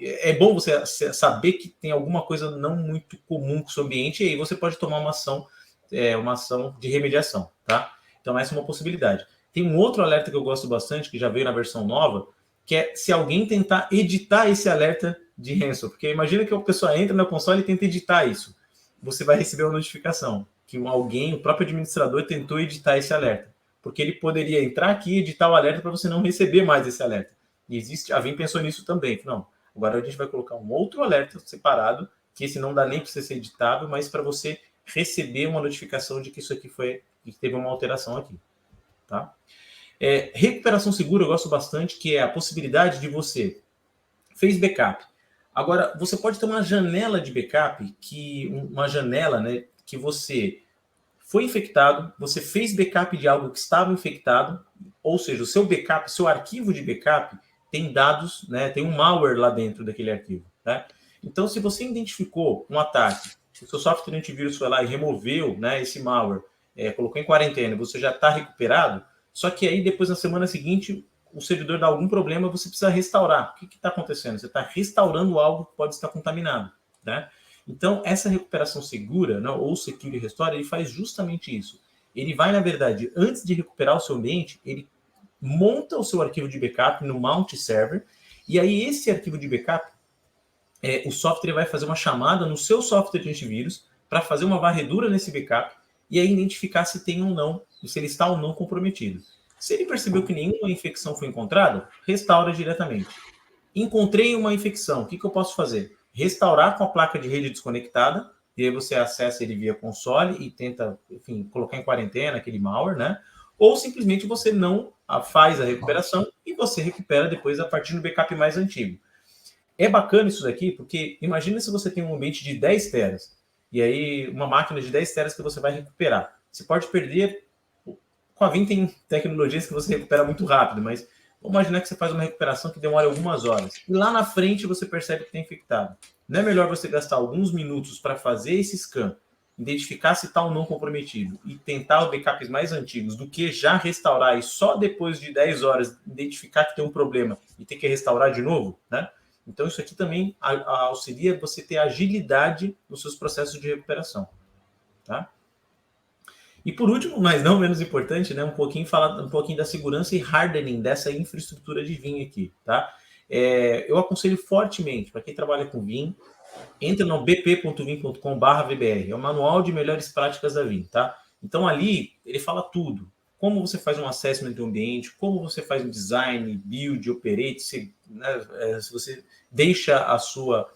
é bom você saber que tem alguma coisa não muito comum com o seu ambiente, e aí você pode tomar uma ação de remediação, tá? Então, essa é uma possibilidade. Tem um outro alerta que eu gosto bastante, que já veio na versão nova, que é se alguém tentar editar esse alerta de ransom, porque imagina que a pessoa entra na console e tenta editar isso. Você vai receber uma notificação que o próprio administrador, tentou editar esse alerta, porque ele poderia entrar aqui e editar o alerta para você não receber mais esse alerta. E a Vim pensou nisso também. Não, agora a gente vai colocar um outro alerta separado, que esse não dá nem para você ser editável, mas para você receber uma notificação de que isso aqui que teve uma alteração aqui. Tá? Recuperação segura eu gosto bastante, que é a possibilidade de você fez backup. Agora, você pode ter uma janela de backup, né, que você foi infectado, você fez backup de algo que estava infectado, ou seja, o seu backup, seu arquivo de backup tem dados, né, tem um malware lá dentro daquele arquivo. Né? Então, se você identificou um ataque, se o seu software antivírus foi lá e removeu, né, esse malware, colocou em quarentena, você já está recuperado, só que aí depois na semana seguinte o servidor dá algum problema, você precisa restaurar. O que está acontecendo? Você está restaurando algo que pode estar contaminado. Né? Então, essa recuperação segura, né, ou Security Restore, ele faz justamente isso. Ele vai, na verdade, antes de recuperar o seu ambiente, ele monta o seu arquivo de backup no Mount Server, e aí esse arquivo de backup, o software vai fazer uma chamada no seu software de antivírus para fazer uma varredura nesse backup e aí identificar se tem ou não, se ele está ou não comprometido. Se ele percebeu que nenhuma infecção foi encontrada, restaura diretamente. Encontrei uma infecção, o que eu posso fazer? Restaurar com a placa de rede desconectada, e aí você acessa ele via console e tenta, enfim, colocar em quarentena aquele malware, né? Ou simplesmente você não faz a recuperação e você recupera depois a partir do backup mais antigo. É bacana isso daqui, porque imagina se você tem um ambiente de 10 teras, e aí uma máquina de 10 teras que você vai recuperar. Você pode perder, com a Vim tem tecnologias que você recupera muito rápido, mas vamos imaginar que você faz uma recuperação que demora algumas horas. E lá na frente você percebe que está infectado. Não é melhor você gastar alguns minutos para fazer esse scan, identificar se está ou não comprometido e tentar os backups mais antigos do que já restaurar e só depois de 10 horas identificar que tem um problema e ter que restaurar de novo, né? Então isso aqui também auxilia você ter agilidade nos seus processos de recuperação, tá? E por último, mas não menos importante, né, falar um pouquinho da segurança e hardening dessa infraestrutura de Vim aqui, tá? Eu aconselho fortemente para quem trabalha com Vim, entra no bp.vim.com/vbr, é o manual de melhores práticas da Vim, tá? Então ali ele fala tudo. Como você faz um assessment do ambiente, como você faz um design, build, operate, se você deixa a sua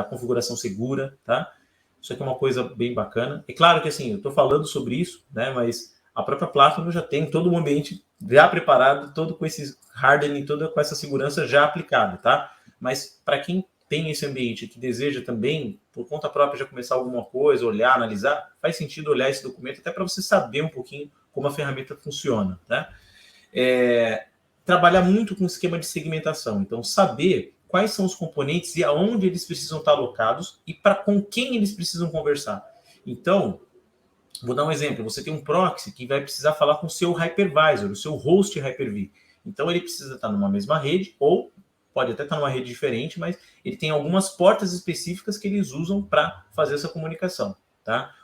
configuração segura, tá? Isso aqui é uma coisa bem bacana. É claro que assim, eu estou falando sobre isso, né? Mas a própria Platinum já tem todo um ambiente já preparado, todo com esse hardening, toda com essa segurança já aplicada, tá? Mas para quem tem esse ambiente que deseja também, por conta própria, já começar alguma coisa, olhar, analisar, faz sentido olhar esse documento até para você saber um pouquinho como a ferramenta funciona, né? Trabalhar muito com o esquema de segmentação. Então, saber quais são os componentes e aonde eles precisam estar alocados e para com quem eles precisam conversar. Então, vou dar um exemplo. Você tem um proxy que vai precisar falar com o seu hypervisor, o seu host Hyper-V. Então, ele precisa estar numa mesma rede ou pode até estar numa rede diferente, mas ele tem algumas portas específicas que eles usam para fazer essa comunicação, tá?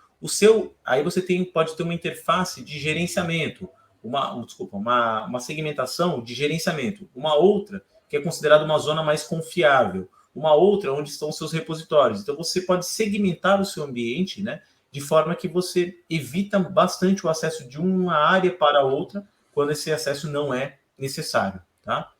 Aí você pode ter uma interface de gerenciamento, uma segmentação de gerenciamento, uma outra que é considerada uma zona mais confiável, uma outra onde estão os seus repositórios. Então você pode segmentar o seu ambiente, né, de forma que você evita bastante o acesso de uma área para outra quando esse acesso não é necessário, tá?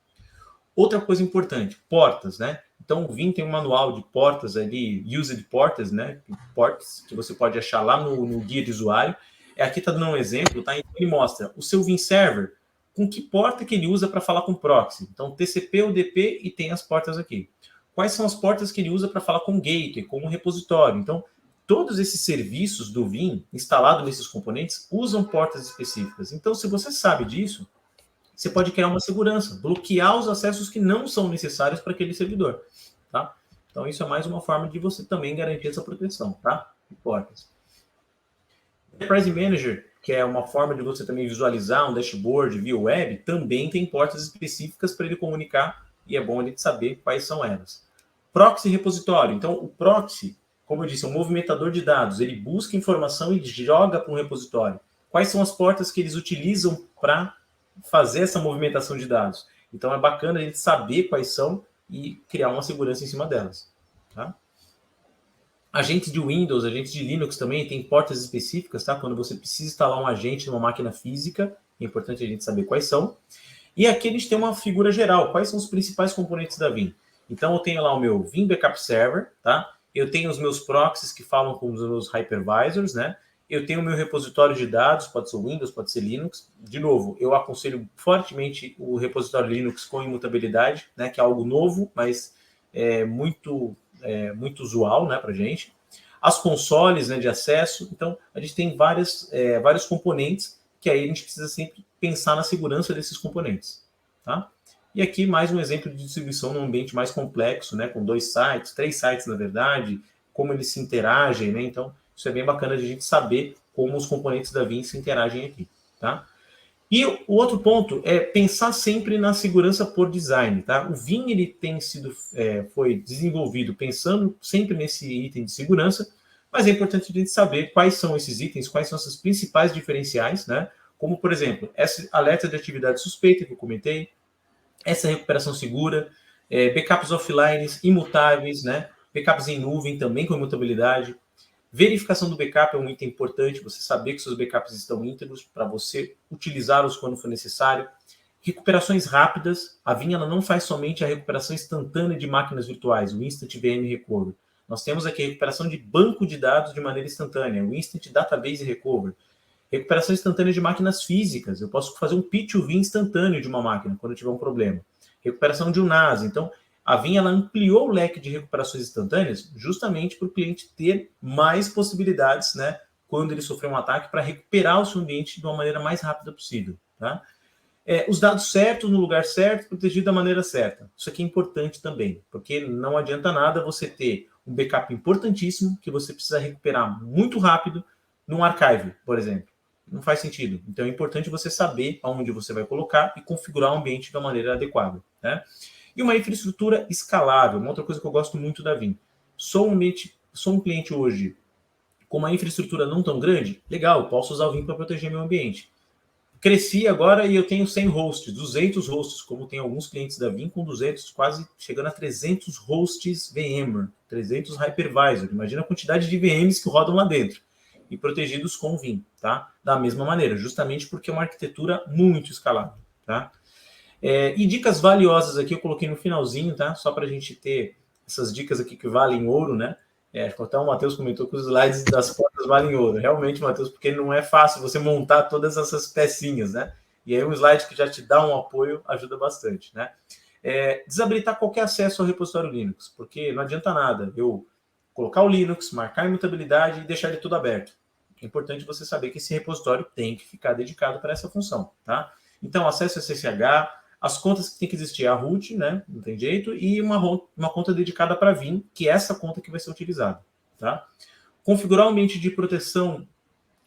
Outra coisa importante, portas, né? Então, o Vim tem um manual de portas ali, used portas, né? Portas que você pode achar lá no guia de usuário. Aqui está dando um exemplo, tá? Ele mostra o seu Vim Server, com que porta que ele usa para falar com proxy. Então, TCP, UDP e tem as portas aqui. Quais são as portas que ele usa para falar com gateway, com o repositório? Então, todos esses serviços do Vim, instalado nesses componentes, usam portas específicas. Então, se você sabe disso, você pode criar uma segurança, bloquear os acessos que não são necessários para aquele servidor, tá? Então, isso é mais uma forma de você também garantir essa proteção, tá? De portas. Enterprise Manager, que é uma forma de você também visualizar um dashboard via web, também tem portas específicas para ele comunicar e é bom a gente saber quais são elas. Proxy repositório. Então, o proxy, como eu disse, é um movimentador de dados. Ele busca informação e joga para um repositório. Quais são as portas que eles utilizam para fazer essa movimentação de dados? Então, é bacana a gente saber quais são e criar uma segurança em cima delas. Tá? Agentes de Windows, agentes de Linux também tem portas específicas, tá? Quando você precisa instalar um agente numa máquina física, é importante a gente saber quais são. E aqui a gente tem uma figura geral, quais são os principais componentes da Vim. Então, eu tenho lá o meu Vim Backup Server, tá? Eu tenho os meus proxies que falam com os meus hypervisors, né? Eu tenho o meu repositório de dados, pode ser Windows, pode ser Linux. De novo, eu aconselho fortemente o repositório Linux com imutabilidade, né? Que é algo novo, mas é muito muito usual, né, para a gente. As consoles, né, de acesso. Então, a gente tem vários componentes que aí a gente precisa sempre pensar na segurança desses componentes, tá? E aqui mais um exemplo de distribuição num ambiente mais complexo, né, com 2 sites, 3 sites, na verdade, como eles se interagem, né? Então, isso é bem bacana de a gente saber como os componentes da Vim se interagem aqui, tá? E o outro ponto é pensar sempre na segurança por design, tá? O Vim, ele foi desenvolvido pensando sempre nesse item de segurança, mas é importante a gente saber quais são esses itens, quais são essas principais diferenciais, né? Como, por exemplo, essa alerta de atividade suspeita que eu comentei, essa recuperação segura, backups offline imutáveis, né? Backups em nuvem também com imutabilidade. Verificação do backup é um item importante, você saber que seus backups estão íntegros para você utilizá-los quando for necessário. Recuperações rápidas, a Vim ela não faz somente a recuperação instantânea de máquinas virtuais, o Instant VM Recovery. Nós temos aqui a recuperação de banco de dados de maneira instantânea, o Instant Database Recovery. Recuperação instantânea de máquinas físicas, eu posso fazer um P2V instantâneo de uma máquina quando eu tiver um problema. Recuperação de um NAS, então a Vim ela ampliou o leque de recuperações instantâneas justamente para o cliente ter mais possibilidades, né, quando ele sofrer um ataque, para recuperar o seu ambiente de uma maneira mais rápida possível. Tá? Os dados certos no lugar certo, protegido da maneira certa. Isso aqui é importante também, porque não adianta nada você ter um backup importantíssimo que você precisa recuperar muito rápido num archive, por exemplo. Não faz sentido. Então é importante você saber aonde você vai colocar e configurar o ambiente da maneira adequada. Né? E uma infraestrutura escalável, uma outra coisa que eu gosto muito da Vim. Sou um cliente hoje com uma infraestrutura não tão grande, legal, posso usar o Vim para proteger meu ambiente. Cresci agora e eu tenho 100 hosts, 200 hosts, como tem alguns clientes da Vim com 200, quase chegando a 300 hosts VMware, 300 hypervisor. Imagina a quantidade de VMs que rodam lá dentro e protegidos com o Vim, tá? Da mesma maneira, justamente porque é uma arquitetura muito escalável, tá? E dicas valiosas aqui eu coloquei no finalzinho, tá? Só para a gente ter essas dicas aqui que valem ouro, né? Até o Matheus comentou que os slides das portas valem ouro. Realmente, Matheus, porque não é fácil você montar todas essas pecinhas, né? E aí um slide que já te dá um apoio ajuda bastante, né? Desabilitar qualquer acesso ao repositório Linux, porque não adianta nada eu colocar o Linux, marcar a imutabilidade e deixar ele tudo aberto. É importante você saber que esse repositório tem que ficar dedicado para essa função, tá? Então, acesso a SSH, as contas que tem que existir, a root, né? Não tem jeito, e uma conta dedicada para Vim, que é essa conta que vai ser utilizada, tá? Configurar o ambiente de proteção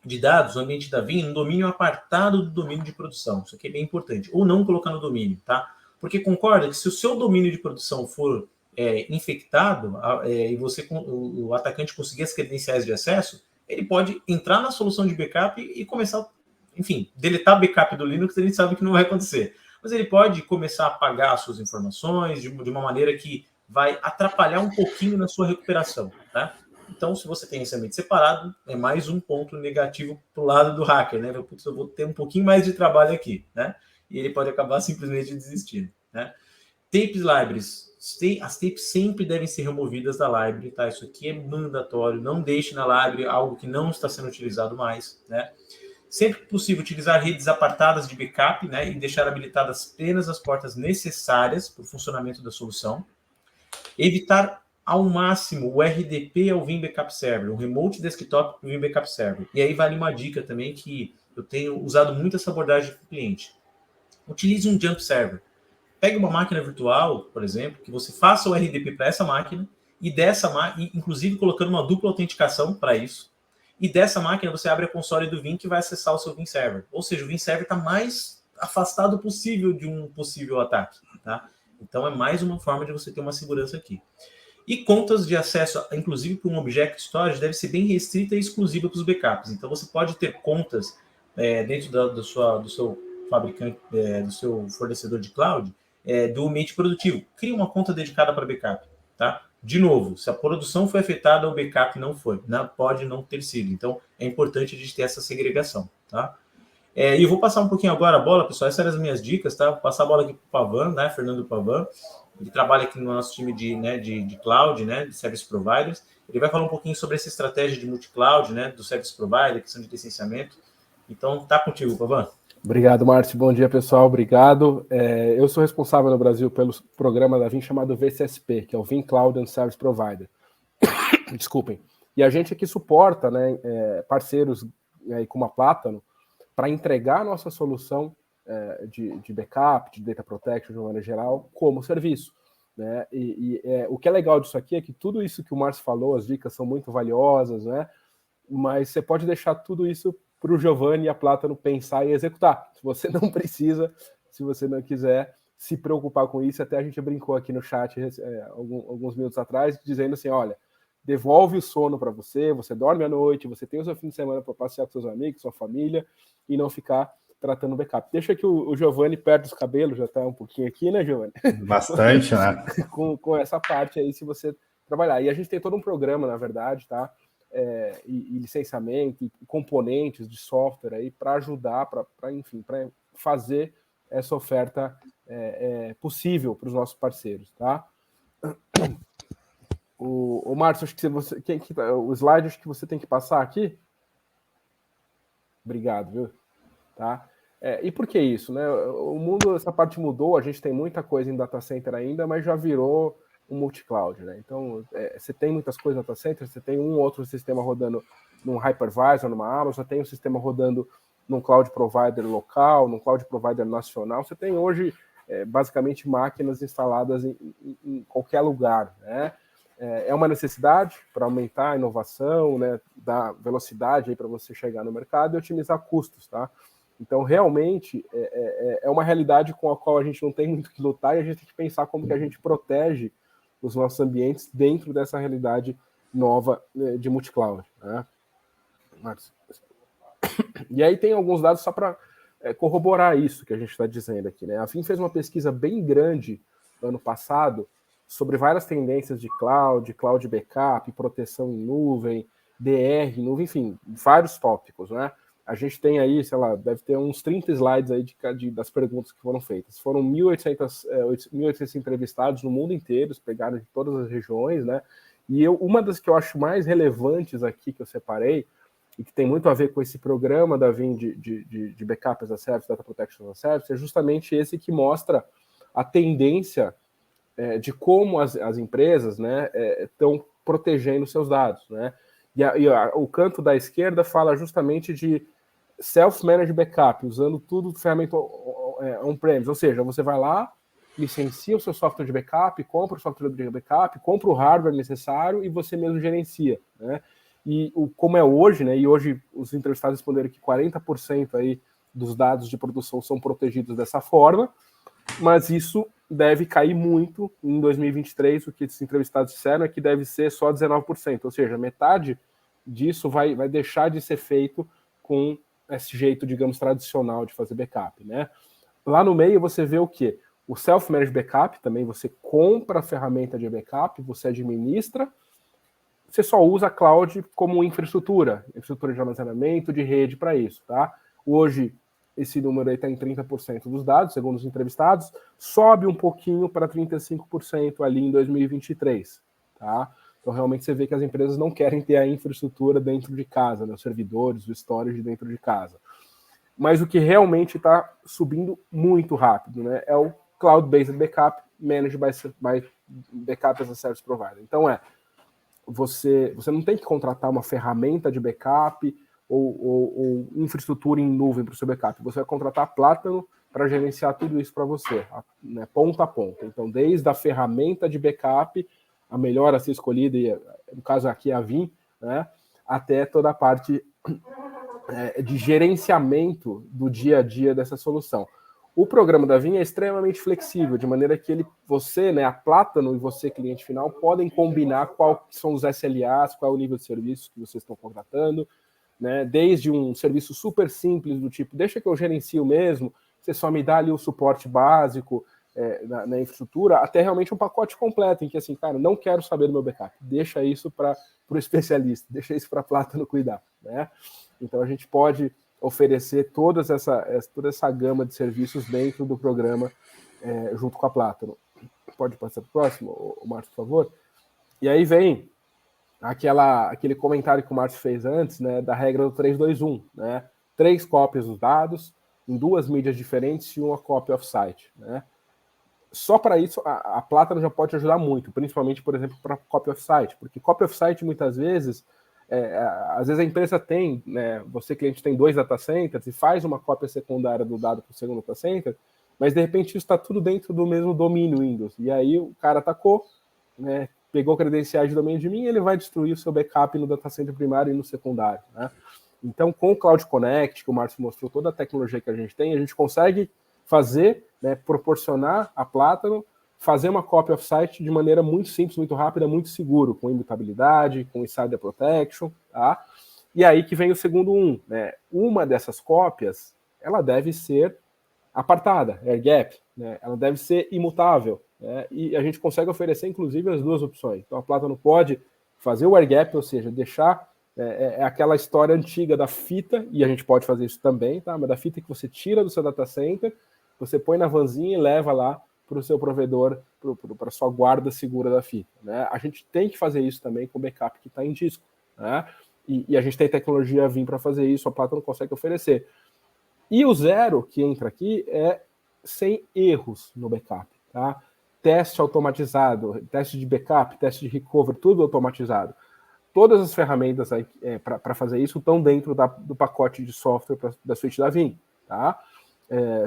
de dados, o ambiente da Vim, no domínio apartado do domínio de produção. Isso aqui é bem importante. Ou não colocar no domínio, tá? Porque concorda que se o seu domínio de produção for infectado e o atacante conseguir as credenciais de acesso, ele pode entrar na solução de backup e começar, enfim, deletar backup do Linux, a gente sabe que não vai acontecer. Mas ele pode começar a apagar as suas informações de uma maneira que vai atrapalhar um pouquinho na sua recuperação, tá? Então, se você tem esse ambiente separado, é mais um ponto negativo para o lado do hacker, né? Putz, eu vou ter um pouquinho mais de trabalho aqui, né? E ele pode acabar simplesmente desistindo, né? Tapes libraries. As tapes sempre devem ser removidas da library, tá? Isso aqui é mandatório. Não deixe na library algo que não está sendo utilizado mais, né? Sempre que possível, utilizar redes apartadas de backup, né? E deixar habilitadas apenas as portas necessárias para o funcionamento da solução. Evitar ao máximo o RDP ao Vim Backup Server, o Remote Desktop para o Vim Backup Server. E aí vale uma dica também que eu tenho usado muito essa abordagem com o cliente. Utilize um Jump Server. Pegue uma máquina virtual, por exemplo, que você faça o RDP para essa máquina e inclusive colocando uma dupla autenticação para isso. E dessa máquina você abre a console do Vim que vai acessar o seu Vim Server. Ou seja, o Vim Server está mais afastado possível de um possível ataque, tá? Então é mais uma forma de você ter uma segurança aqui. E contas de acesso, inclusive para um Object Storage, deve ser bem restrita e exclusiva para os backups. Então você pode ter contas dentro do seu fabricante, do seu fornecedor de cloud, do ambiente produtivo. Cria uma conta dedicada para backup, tá? De novo, se a produção foi afetada, o backup não foi, né? Pode não ter sido. Então é importante a gente ter essa segregação, tá? E eu vou passar um pouquinho agora a bola, pessoal. Essas eram as minhas dicas, tá? Vou passar a bola aqui para o Pavan, né? Fernando Pavan. Ele trabalha aqui no nosso time de cloud, né? De service providers. Ele vai falar um pouquinho sobre essa estratégia de multi-cloud, né? Do service provider, questão de licenciamento. Então, tá contigo, Pavan. Obrigado, Márcio. Bom dia, pessoal. Obrigado. Eu sou responsável no Brasil pelo programa da Vim chamado VCSP, que é o Vim Cloud and Service Provider. Desculpem. E a gente aqui suporta, né, parceiros aí como a Plátano para entregar a nossa solução de backup, de data protection de uma maneira geral, como serviço. Né? O que é legal disso aqui é que tudo isso que o Márcio falou, as dicas são muito valiosas, né? Mas você pode deixar tudo isso para o Giovanni e a Plátano pensar e executar. Se você não precisa, se você não quiser se preocupar com isso, até a gente brincou aqui no chat alguns minutos atrás, dizendo assim, olha, devolve o sono para você, você dorme à noite, você tem o seu fim de semana para passear com seus amigos, sua família, e não ficar tratando o backup. Deixa que o Giovanni perde os cabelos, já está um pouquinho aqui, né, Giovanni? Bastante, né? com essa parte aí, se você trabalhar. E a gente tem todo um programa, na verdade, tá? E licenciamento, e componentes de software aí para ajudar, para fazer essa oferta possível para os nossos parceiros, tá? O Márcio, acho que o slide acho que você tem que passar aqui. Obrigado, viu? Tá? E por que isso, né? O mundo, essa parte mudou, a gente tem muita coisa em data center ainda, mas já virou um multi-cloud, né? Então, você tem muitas coisas no data center, você tem um outro sistema rodando num hypervisor, numa Amazon, você tem um sistema rodando num cloud provider local, num cloud provider nacional, você tem hoje, basicamente, máquinas instaladas em qualquer lugar, né? É uma necessidade para aumentar a inovação, né, dar velocidade aí para você chegar no mercado e otimizar custos, tá? Então, realmente, é uma realidade com a qual a gente não tem muito que lutar e a gente tem que pensar como que a gente protege os nossos ambientes dentro dessa realidade nova de multi-cloud, né? E aí tem alguns dados só para corroborar isso que a gente está dizendo aqui, né? A Vim fez uma pesquisa bem grande ano passado sobre várias tendências de cloud backup, proteção em nuvem, DR em nuvem, enfim, vários tópicos, né? A gente tem aí, sei lá, deve ter uns 30 slides aí das perguntas que foram feitas. Foram 1.800 entrevistados no mundo inteiro, pegaram de todas as regiões, né? E uma das que eu acho mais relevantes aqui que eu separei, e que tem muito a ver com esse programa da Vim de Backup as a Service, Data Protection as a Service, é justamente esse que mostra a tendência de como as empresas, né, estão protegendo seus dados, né? O canto da esquerda fala justamente de self-managed backup, usando tudo ferramenta on-premise, ou seja, você vai lá, licencia o seu software de backup, compra o software de backup, compra o hardware necessário e você mesmo gerencia, né? E como é hoje, né? E hoje os entrevistados responderam que 40% aí dos dados de produção são protegidos dessa forma, mas isso deve cair muito em 2023. O que esses entrevistados disseram é que deve ser só 19%, ou seja, metade disso vai deixar de ser feito com esse jeito, digamos, tradicional de fazer backup, né? Lá no meio você vê o quê? O self-managed backup, também você compra a ferramenta de backup, você administra, você só usa a cloud como infraestrutura de armazenamento, de rede para isso, tá? Hoje, esse número aí está em 30% dos dados, segundo os entrevistados, sobe um pouquinho para 35% ali em 2023, tá? Então, realmente, você vê que as empresas não querem ter a infraestrutura dentro de casa, né? Os servidores, o storage dentro de casa. Mas o que realmente está subindo muito rápido, né? É o Cloud-Based Backup Managed by Backup as a Service Provider. Então, você não tem que contratar uma ferramenta de backup ou infraestrutura em nuvem para o seu backup. Você vai contratar a Plátano para gerenciar tudo isso para você, né, ponta a ponta. Então, desde a ferramenta de backup, a melhor a ser escolhida, e no caso aqui a Vim, né, até toda a parte de gerenciamento do dia a dia dessa solução. O programa da Vim é extremamente flexível, de maneira que você, né, a Plátano e você, cliente final, podem combinar quais são os SLAs, qual é o nível de serviço que vocês estão contratando, né, desde um serviço super simples do tipo, deixa que eu gerencio mesmo, você só me dá ali o suporte básico na infraestrutura, até realmente um pacote completo, em que assim, cara, não quero saber do meu backup, deixa isso para o especialista, deixa isso para a Plátano cuidar, né? Então a gente pode oferecer toda essa gama de serviços dentro do programa junto com a Plátano. Pode passar para o próximo, Márcio, por favor? E aí vem aquele comentário que o Márcio fez antes, né, da regra do 3-2-1, né? 3 cópias dos dados, em 2 mídias diferentes e uma copy offsite, né? Só para isso, a Plátano já pode ajudar muito, principalmente, por exemplo, para copy offsite, porque copy offsite, muitas vezes, às vezes a empresa tem, né, você cliente tem 2 data centers e faz uma cópia secundária do dado para o segundo data center, mas de repente isso está tudo dentro do mesmo domínio Windows, e aí o cara atacou, né, pegou credenciais de domínio de mim, ele vai destruir o seu backup no data center primário e no secundário, né? Então, com o Cloud Connect, que o Márcio mostrou toda a tecnologia que a gente consegue fazer, né, proporcionar a Plátano, fazer uma copy offsite de maneira muito simples, muito rápida, muito seguro, com imutabilidade, com insider protection, tá? E aí que vem o segundo né? Uma dessas cópias, ela deve ser apartada, air gap, né? Ela deve ser imutável, né? E a gente consegue oferecer, inclusive, as 2 opções. Então, a Plátano pode fazer o air gap, ou seja, deixar aquela história antiga da fita, e a gente pode fazer isso também, tá? Mas da fita que você tira do seu data center, você põe na vanzinha e leva lá para o seu provedor, para a sua guarda segura da fita, né? A gente tem que fazer isso também com o backup que está em disco, né? E a gente tem tecnologia vir para fazer isso, a Plátano consegue oferecer. E o 0 que entra aqui é sem erros no backup, tá? Teste automatizado, teste de backup, teste de recovery, tudo automatizado. Todas as ferramentas para fazer isso estão dentro do pacote de software da suíte da Vim, tá?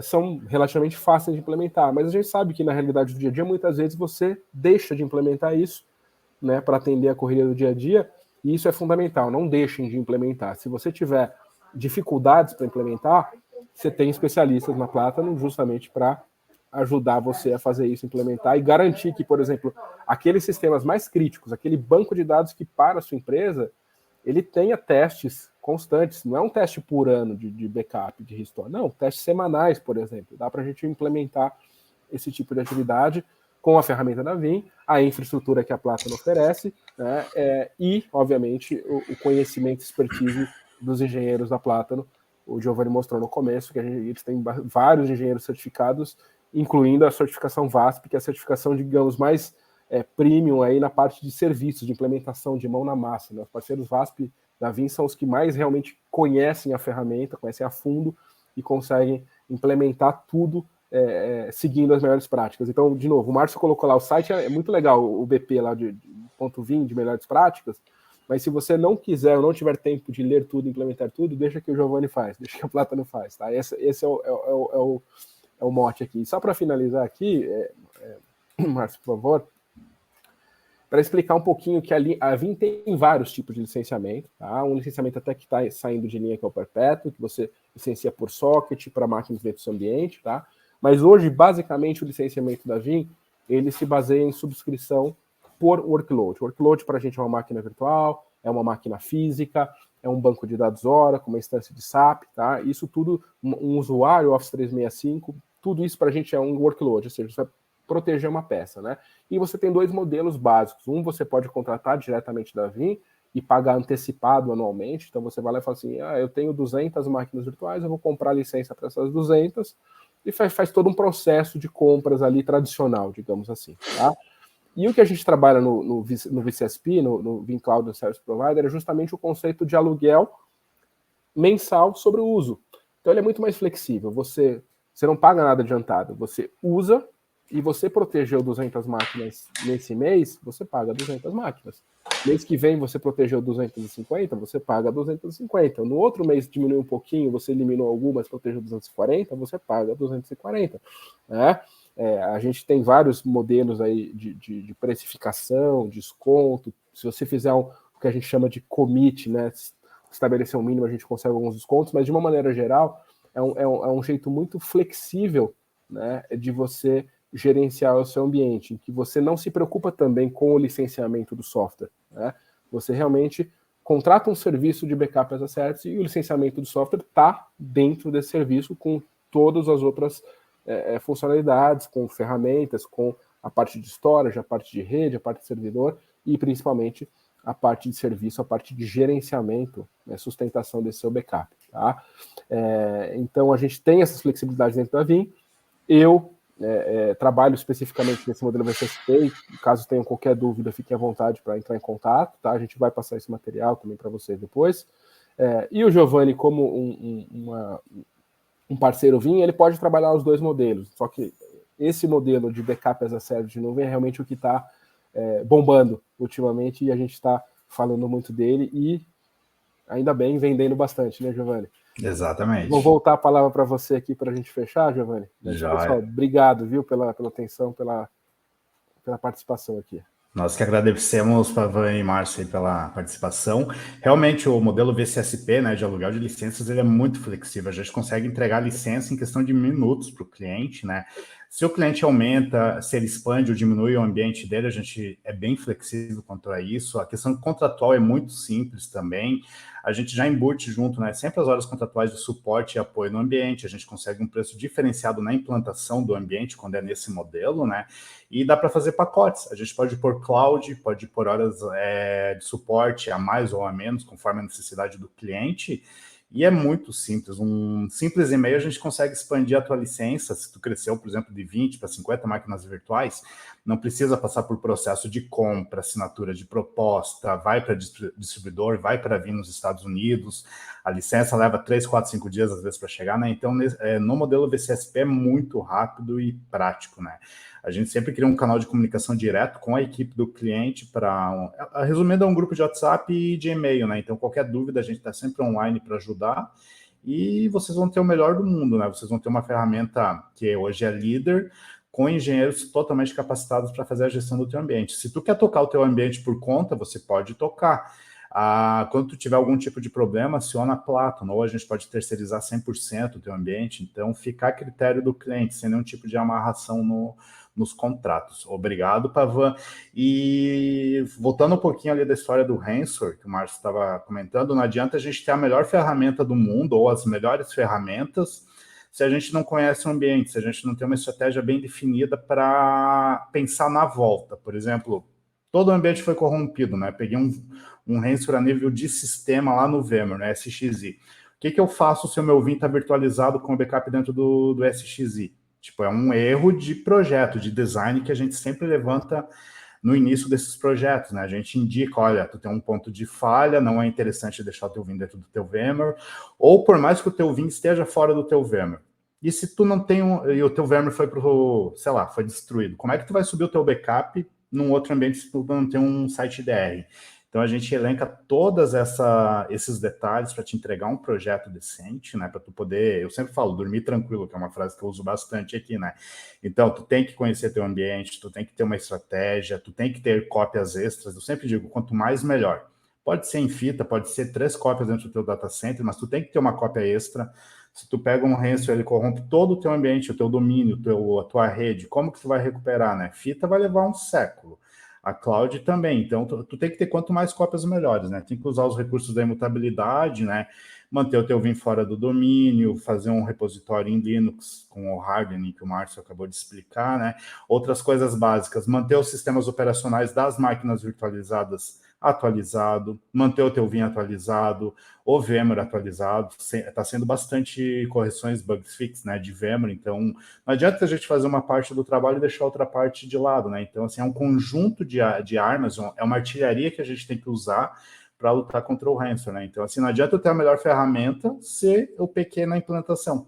São relativamente fáceis de implementar, mas a gente sabe que na realidade do dia a dia, muitas vezes você deixa de implementar isso, né, para atender a correria do dia a dia, e isso é fundamental, não deixem de implementar. Se você tiver dificuldades para implementar, você tem especialistas na Plátano justamente para ajudar você a fazer isso, implementar e garantir que, por exemplo, aqueles sistemas mais críticos, aquele banco de dados que para a sua empresa, ele tenha testes constantes, não é um teste por ano de backup, de restore, não, testes semanais, por exemplo. Dá para a gente implementar esse tipo de atividade com a ferramenta da Vim, a infraestrutura que a Plátano oferece, né, e, obviamente, o conhecimento e expertise dos engenheiros da Plátano. O Giovanni mostrou no começo que eles têm vários engenheiros certificados, incluindo a certificação VASP, que é a certificação, digamos, mais premium aí na parte de serviços, de implementação, de mão na massa, né? Os parceiros VASP da Vim são os que mais realmente conhecem a ferramenta, conhecem a fundo e conseguem implementar tudo seguindo as melhores práticas. Então, de novo, o Márcio colocou lá, o site é muito legal, o BP lá de .vim, de melhores práticas, mas se você não quiser ou não tiver tempo de ler tudo, implementar tudo, deixa que o Giovanni faz, deixa que a Plátano faz, tá? Esse é o mote aqui. E só para finalizar aqui, Márcio, por favor, para explicar um pouquinho que a Vim tem vários tipos de licenciamento, tá? Um licenciamento até que está saindo de linha, que é o perpétuo, que você licencia por socket para máquinas dentro do seu ambiente, tá? Mas hoje, basicamente, o licenciamento da Vim, ele se baseia em subscrição por workload. Workload para a gente é uma máquina virtual, é uma máquina física, é um banco de dados Oracle, uma instância de SAP, tá? Isso tudo, um usuário Office 365, tudo isso para a gente é um workload, ou seja, você vai proteger uma peça, né? E você tem 2 modelos básicos. Um você pode contratar diretamente da Vim e pagar antecipado anualmente. Então você vai lá e fala assim, eu tenho 200 máquinas virtuais, eu vou comprar licença para essas 200 e faz todo um processo de compras ali tradicional, digamos assim, tá? E o que a gente trabalha no VCSP, no Vim Cloud Service Provider, é justamente o conceito de aluguel mensal sobre o uso. Então ele é muito mais flexível. Você não paga nada adiantado, você usa e você protegeu 200 máquinas nesse mês, você paga 200 máquinas. Mês que vem você protegeu 250, você paga 250. No outro mês diminuiu um pouquinho, você eliminou algumas, protegeu 240, você paga 240. Né? A gente tem vários modelos aí de precificação, desconto. Se você fizer o que a gente chama de commit, né? Estabelecer um mínimo, a gente consegue alguns descontos, mas de uma maneira geral, é um jeito muito flexível, né, de você gerenciar o seu ambiente, em que você não se preocupa também com o licenciamento do software, né? Você realmente contrata um serviço de backup as a service e o licenciamento do software está dentro desse serviço com todas as outras funcionalidades, com ferramentas, com a parte de storage, a parte de rede, a parte de servidor e principalmente a parte de serviço, a parte de gerenciamento, né, sustentação desse seu backup, tá? Então a gente tem essas flexibilidades dentro da Vim. Eu trabalho especificamente nesse modelo VCSP, caso tenham qualquer dúvida, fiquem à vontade para entrar em contato, tá? A gente vai passar esse material também para vocês depois. E o Giovanni, como um parceiro vir, ele pode trabalhar os dois modelos. Só que esse modelo de backup as a service de nuvem é realmente o que está bombando ultimamente, e a gente está falando muito dele e, ainda bem, vendendo bastante, né, Giovanni? Exatamente. Vou voltar a palavra para você aqui para a gente fechar, Giovanni. Já. Pessoal, obrigado, viu, pela atenção, pela participação aqui. Nós que agradecemos, Pavan e Márcio, pela participação. Realmente, o modelo VCSP, né, de aluguel de licenças, ele é muito flexível. A gente consegue entregar licença em questão de minutos para o cliente, né? Se o cliente aumenta, se ele expande ou diminui o ambiente dele, a gente é bem flexível quanto a isso. A questão contratual é muito simples também. A gente já embute junto, né, sempre as horas contratuais de suporte e apoio no ambiente. A gente consegue um preço diferenciado na implantação do ambiente, quando é nesse modelo, né? E dá para fazer pacotes. A gente pode pôr cloud, pode pôr horas de suporte a mais ou a menos, conforme a necessidade do cliente. E é muito simples. Um simples e-mail a gente consegue expandir a tua licença. Se tu cresceu, por exemplo, de 20 para 50 máquinas virtuais, não precisa passar por processo de compra, assinatura de proposta, vai para distribuidor, vai para vir nos Estados Unidos. A licença leva 3, 4, 5 dias, às vezes, para chegar, né? Então, no modelo VCSP é muito rápido e prático, né? A gente sempre cria um canal de comunicação direto com a equipe do cliente para... Resumindo, é um grupo de WhatsApp e de e-mail, né? Então, qualquer dúvida, a gente está sempre online para ajudar e vocês vão ter o melhor do mundo, né? Vocês vão ter uma ferramenta que hoje é líder, com engenheiros totalmente capacitados para fazer a gestão do teu ambiente. Se tu quer tocar o teu ambiente por conta, você pode tocar. Quando tu tiver algum tipo de problema, aciona a Platon, ou a gente pode terceirizar 100% o teu ambiente, então fica a critério do cliente, sem nenhum tipo de amarração nos contratos. Obrigado, Pavan. E voltando um pouquinho ali da história do Rensor, que o Márcio estava comentando, não adianta a gente ter a melhor ferramenta do mundo, ou as melhores ferramentas, se a gente não conhece o ambiente, se a gente não tem uma estratégia bem definida para pensar na volta. Por exemplo, todo o ambiente foi corrompido, né? Peguei um Rensor a nível de sistema lá no VMware, né? SXI. O que eu faço se o meu VIM está virtualizado com o backup dentro do SXI? Tipo, é um erro de projeto, de design, que a gente sempre levanta no início desses projetos, né? A gente indica, olha, tu tem um ponto de falha, não é interessante deixar o teu VIM dentro do teu VMware, ou por mais que o teu VIM esteja fora do teu VMware. E se tu não tem e o teu VMware foi pro, sei lá, foi destruído, como é que tu vai subir o teu backup num outro ambiente se tu não tem um site DR? Então a gente elenca todos esses detalhes para te entregar um projeto decente, né? Para tu poder, eu sempre falo, dormir tranquilo, que é uma frase que eu uso bastante aqui, né? Então tu tem que conhecer teu ambiente, tu tem que ter uma estratégia, tu tem que ter cópias extras. Eu sempre digo, quanto mais melhor. Pode ser em fita, pode ser 3 cópias dentro do teu data center, mas tu tem que ter uma cópia extra. Se tu pega um ransom, ele corrompe todo o teu ambiente, o teu domínio, a tua rede, como que tu vai recuperar, né? Fita vai levar um século. A cloud também. Então, tu tem que ter quanto mais cópias, melhores, né? Tem que usar os recursos da imutabilidade, né? Manter o teu VIM fora do domínio, fazer um repositório em Linux com o hardening que o Márcio acabou de explicar, né? Outras coisas básicas, manter os sistemas operacionais das máquinas virtualizadas atualizado, manter o teu VIM atualizado, o VMware atualizado, está sendo bastante correções, bugs fix, né, de VMware, então não adianta a gente fazer uma parte do trabalho e deixar outra parte de lado, né, então assim, é um conjunto de armas, é uma artilharia que a gente tem que usar para lutar contra o ransom, né, então assim, não adianta eu ter a melhor ferramenta se eu pequei na implantação.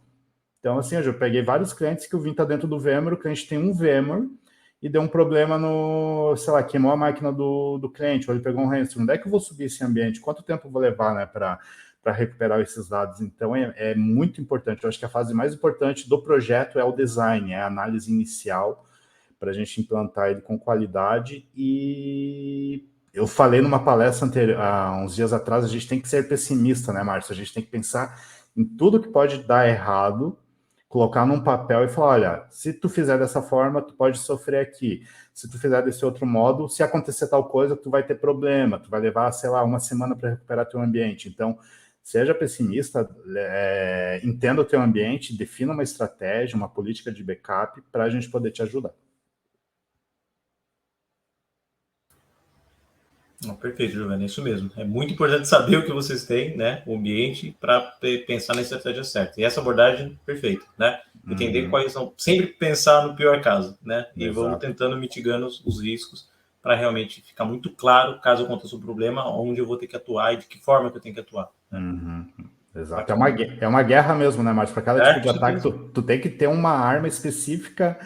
Então assim, eu já peguei vários clientes que o VIM está dentro do VMware, o cliente tem um VMware, e deu um problema no, sei lá, queimou a máquina do cliente, ou ele pegou um ransom. Onde é que eu vou subir esse ambiente? Quanto tempo eu vou levar, né, para recuperar esses dados? Então, é muito importante. Eu acho que a fase mais importante do projeto é o design, é a análise inicial, para a gente implantar ele com qualidade. E eu falei numa palestra há uns dias atrás, a gente tem que ser pessimista, né, Márcio? A gente tem que pensar em tudo que pode dar errado, colocar num papel e falar, olha, se tu fizer dessa forma, tu pode sofrer aqui. Se tu fizer desse outro modo, se acontecer tal coisa, tu vai ter problema, tu vai levar, sei lá, uma semana para recuperar teu ambiente. Então, seja pessimista, entenda o teu ambiente, defina uma estratégia, uma política de backup para a gente poder te ajudar. Perfeito, Giovanni, é isso mesmo. É muito importante saber o que vocês têm, né, o ambiente, para pensar na estratégia certa. E essa abordagem, perfeita, né? Entender quais são, sempre pensar no pior caso, né? E vamos tentando mitigando os riscos para realmente ficar muito claro, caso aconteça um problema, onde eu vou ter que atuar e de que forma que eu tenho que atuar. Né? Exato. É uma guerra mesmo, né, Márcio? Para cada tipo de ataque, tu tem que ter uma arma específica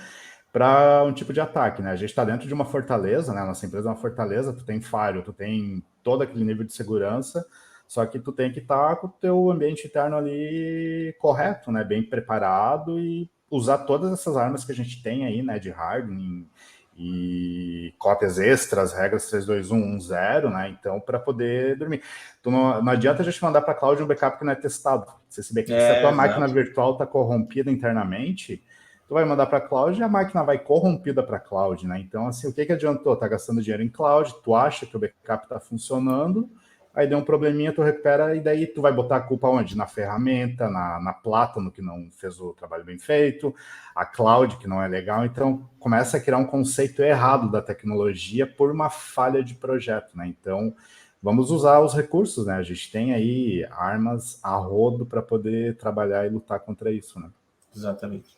para um tipo de ataque, né? A gente está dentro de uma fortaleza, né? Nossa empresa é uma fortaleza, tu tem firewall, tu tem todo aquele nível de segurança, só que tu tem que estar com o teu ambiente interno ali correto, né? Bem preparado e usar todas essas armas que a gente tem aí, né? De hardening e cópias extras, regras 32110, né? Então, para poder dormir. Tu não adianta a gente mandar para a cloud um backup que não é testado. Se a tua máquina virtual está corrompida internamente, tu vai mandar para a cloud e a máquina vai corrompida para a cloud, né? Então, assim, o que adiantou? Tá gastando dinheiro em cloud, tu acha que o backup está funcionando, aí deu um probleminha, tu recupera, e daí tu vai botar a culpa onde? Na ferramenta, na Plátano, que não fez o trabalho bem feito, a cloud, que não é legal. Então, começa a criar um conceito errado da tecnologia por uma falha de projeto, né? Então, vamos usar os recursos, né? A gente tem aí armas a rodo para poder trabalhar e lutar contra isso, né? Exatamente.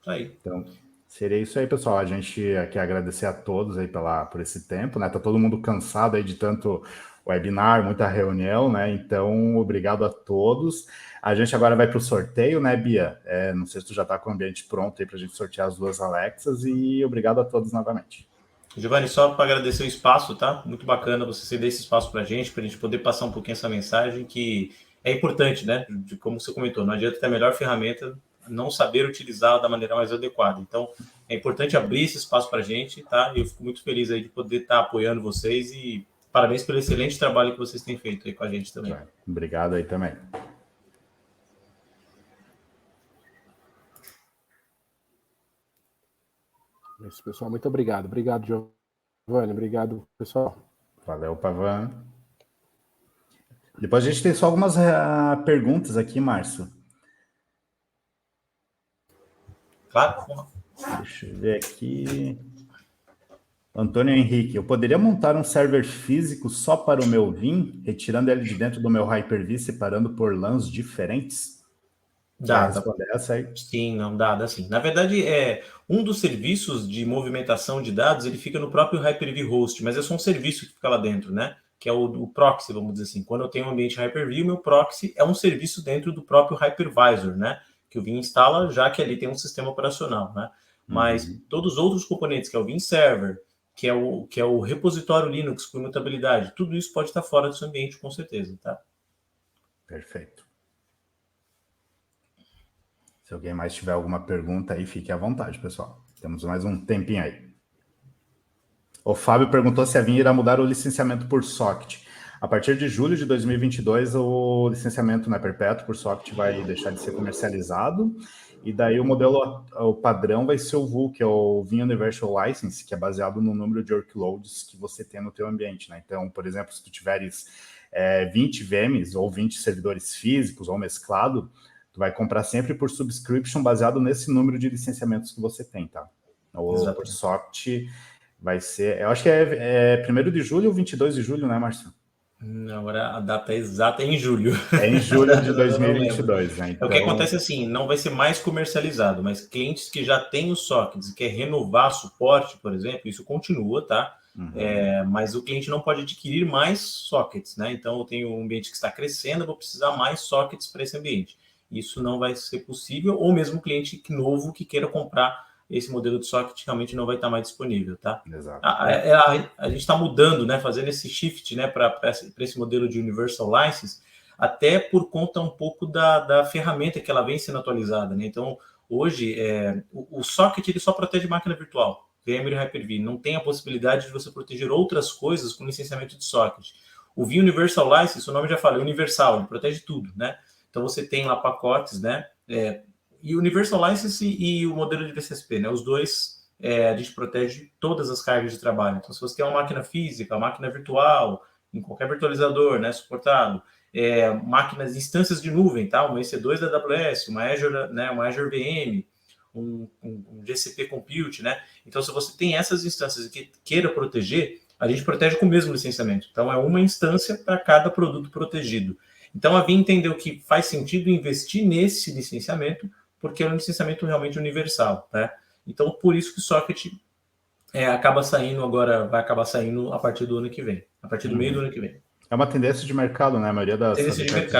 Aí. Então, seria isso aí, pessoal. A gente quer agradecer a todos aí por esse tempo, né? Tá todo mundo cansado aí de tanto webinar, muita reunião, né? Então, obrigado a todos. A gente agora vai para o sorteio, né, Bia? Não sei se tu já está com o ambiente pronto aí para a gente sortear as 2 Alexas, e obrigado a todos novamente. Giovanni, só para agradecer o espaço, tá? Muito bacana você ceder esse espaço para a gente poder passar um pouquinho essa mensagem que é importante, né? Como você comentou, não adianta ter a melhor ferramenta, não saber utilizá-la da maneira mais adequada. Então, é importante abrir esse espaço para a gente, tá? E eu fico muito feliz aí de poder estar apoiando vocês e parabéns pelo excelente trabalho que vocês têm feito aí com a gente também. Obrigado aí também. Isso, pessoal. Muito obrigado. Obrigado, Giovanni. Obrigado, pessoal. Valeu, Pavan. Depois a gente tem só algumas perguntas aqui, Márcio. Claro. Deixa eu ver aqui. Antônio Henrique, eu poderia montar um server físico só para o meu Vim, retirando ele de dentro do meu Hyper-V, separando por LANs diferentes? Dá. Responder essa aí? Sim, não dá sim. Na verdade, um dos serviços de movimentação de dados, ele fica no próprio Hyper-V Host, mas é só um serviço que fica lá dentro, né? Que é o proxy, vamos dizer assim. Quando eu tenho um ambiente Hyper-V, o meu proxy é um serviço dentro do próprio Hypervisor, né? Que o Vim instala, já que ali tem um sistema operacional, né? Mas todos os outros componentes, que é o Vim Server, que é o repositório Linux com imutabilidade, tudo isso pode estar fora do seu ambiente, com certeza, tá? Perfeito. Se alguém mais tiver alguma pergunta aí, fique à vontade, pessoal. Temos mais um tempinho aí. O Fábio perguntou se a Vim irá mudar o licenciamento por socket. A partir de julho de 2022, o licenciamento não é perpétuo por socket vai deixar de ser comercializado, e daí o padrão vai ser o VUL, que é o Vim Universal License, que é baseado no número de workloads que você tem no teu ambiente, né? Então, por exemplo, se tu tiveres 20 VMs ou 20 servidores físicos ou mesclado, tu vai comprar sempre por subscription baseado nesse número de licenciamentos que você tem, tá? Ou por socket vai ser... Eu acho que é 1º de julho ou 22 de julho, né, Márcio? Agora a data exata é em julho. É em julho de 2022, né? Então... O que acontece assim, não vai ser mais comercializado, mas clientes que já têm os sockets e quer renovar suporte, por exemplo, isso continua, tá? Mas o cliente não pode adquirir mais sockets, né? Então, eu tenho um ambiente que está crescendo, eu vou precisar mais sockets para esse ambiente. Isso não vai ser possível, ou mesmo cliente novo que queira comprar esse modelo de socket realmente não vai estar mais disponível, tá? Exato. A gente está mudando, né? Fazendo esse shift, né? Para esse modelo de Universal License, até por conta um pouco da ferramenta que ela vem sendo atualizada, né? Então, hoje, o socket ele só protege máquina virtual, VMware e Hyper-V. Não tem a possibilidade de você proteger outras coisas com licenciamento de socket. O Vim Universal License, o nome já fala, é universal, ele protege tudo, né? Então, você tem lá pacotes, né? E o Universal License e o modelo de VCSP, né? Os dois, a gente protege todas as cargas de trabalho. Então, se você tem uma máquina física, uma máquina virtual, em qualquer virtualizador, né? Suportado, máquinas, instâncias de nuvem, tá? Uma EC2 da AWS, uma Azure, né? Uma Azure VM, um GCP Compute, né? Então, se você tem essas instâncias que queira proteger, a gente protege com o mesmo licenciamento. Então, é uma instância para cada produto protegido. Então, a Vim entendeu que faz sentido investir nesse licenciamento, porque é um licenciamento realmente universal, né? Então, por isso que o socket acaba saindo agora, vai acabar saindo a partir do ano que vem, a partir do meio do ano que vem. É uma tendência de mercado, né? A maioria das fabricantes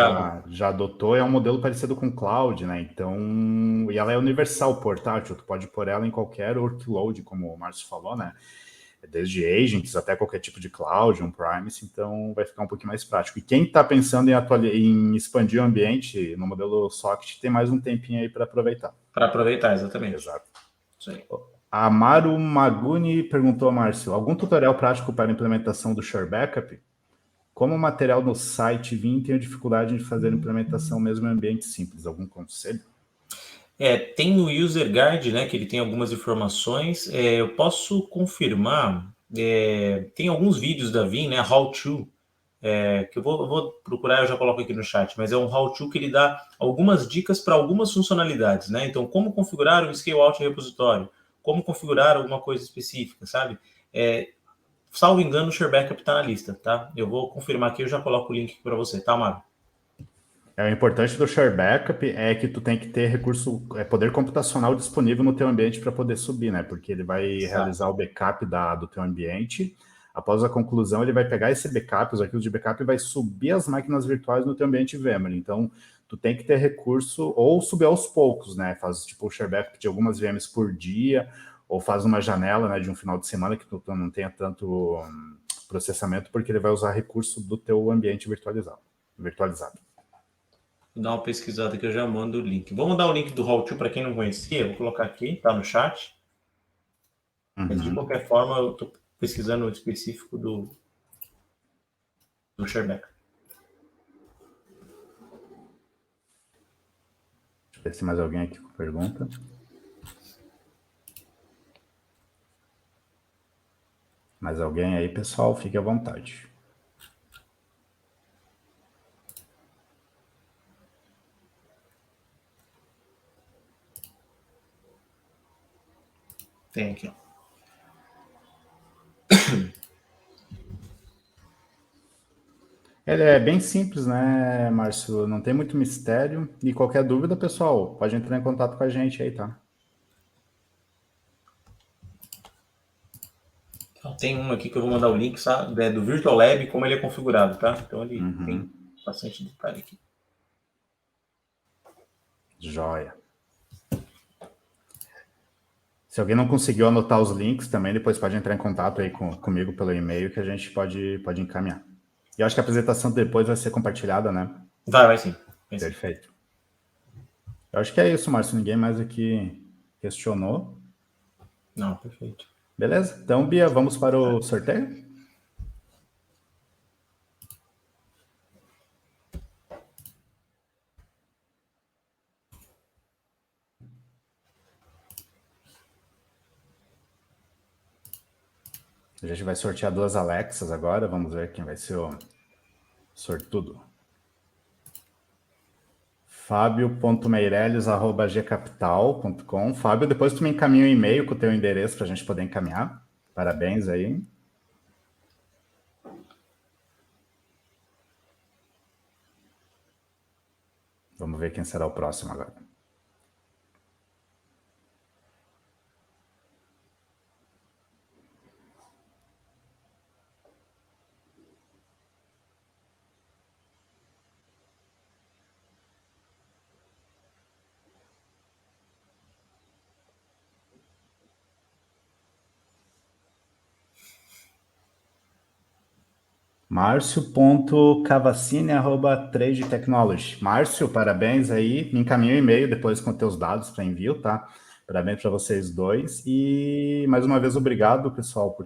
já adotou, é um modelo parecido com cloud, né? Então, e ela é universal, portátil, tu pode pôr ela em qualquer workload, como o Márcio falou, né? Desde agents até qualquer tipo de cloud, on-premise, então vai ficar um pouquinho mais prático. E quem está pensando em expandir o ambiente no modelo Socket tem mais um tempinho aí para aproveitar. Para aproveitar, exatamente. Exato. Isso aí. A Maru Maguni perguntou a Márcio, algum tutorial prático para a implementação do Share Backup? Como o material no site Vim tem dificuldade de fazer a implementação mesmo em ambiente simples? Algum conselho? Tem no User Guide, né, que ele tem algumas informações. Eu posso confirmar, tem alguns vídeos da Vim, né, How To, que eu vou procurar, eu já coloco aqui no chat, mas é um How To que ele dá algumas dicas para algumas funcionalidades, né? Então, como configurar o Scale Out repositório, como configurar alguma coisa específica, sabe? Salvo engano, o Share Backup está na lista, tá? Eu vou confirmar aqui, eu já coloco o link para você, tá, Mário? O importante do Share Backup é que tu tem que ter recurso, poder computacional disponível no teu ambiente para poder subir, né? Porque ele vai realizar o backup do teu ambiente. Após a conclusão, ele vai pegar esse backup, os arquivos de backup, e vai subir as máquinas virtuais no teu ambiente VMware. Então, tu tem que ter recurso, ou subir aos poucos, né? Faz tipo o Share Backup de algumas VMs por dia, ou faz uma janela, né, de um final de semana que tu não tenha tanto processamento, porque ele vai usar recurso do teu ambiente virtualizado. Vou dar uma pesquisada que eu já mando o link. Vamos dar o link do How To para quem não conhecia. Eu vou colocar aqui, tá no chat. Mas de qualquer forma, eu estou pesquisando o específico do Share Backup. Deixa eu ver se mais alguém aqui com pergunta. Mais alguém aí, pessoal? Fique à vontade. Tem aqui, ó. Ele é bem simples, né, Márcio? Não tem muito mistério. E qualquer dúvida, pessoal, pode entrar em contato com a gente aí, tá? Tem um aqui que eu vou mandar o link, sabe? Do Virtual Lab, como ele é configurado, tá? Então ele tem bastante detalhe aqui. Joia. Se alguém não conseguiu anotar os links também, depois pode entrar em contato aí comigo pelo e-mail que a gente pode encaminhar. E eu acho que a apresentação depois vai ser compartilhada, né? Vai sim. Perfeito. Eu acho que é isso, Márcio. Ninguém mais aqui questionou. Não, perfeito. Beleza? Então, Bia, vamos para o sorteio? A gente vai sortear 2 Alexas agora. Vamos ver quem vai ser o sortudo. Fabio.meirelles@gcapital.com. Fábio, depois tu me encaminha um e-mail com o teu endereço para a gente poder encaminhar. Parabéns aí. Vamos ver quem será o próximo agora. Márcio.cavacini@Trade Technology. Márcio, parabéns aí. Me encaminha um e-mail depois com teus dados para envio, tá? Parabéns para vocês dois. E mais uma vez, obrigado, pessoal,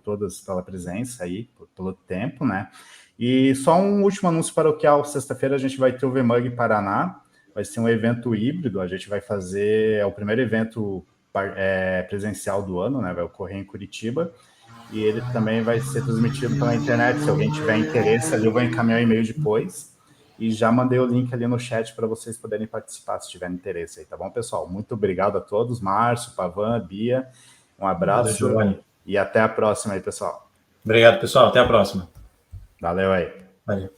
pela presença aí, pelo tempo, né? E só um último anúncio paroquial. Sexta-feira a gente vai ter o VMUG Paraná. Vai ser um evento híbrido. A gente vai fazer o primeiro evento presencial do ano, né? Vai ocorrer em Curitiba. E ele também vai ser transmitido pela internet. Se alguém tiver interesse ali, eu vou encaminhar o e-mail depois. E já mandei o link ali no chat para vocês poderem participar, se tiverem interesse aí, tá bom, pessoal? Muito obrigado a todos, Márcio, Pavan, Bia. Um abraço. Valeu, e até a próxima aí, pessoal. Obrigado, pessoal. Até a próxima. Valeu aí. Valeu.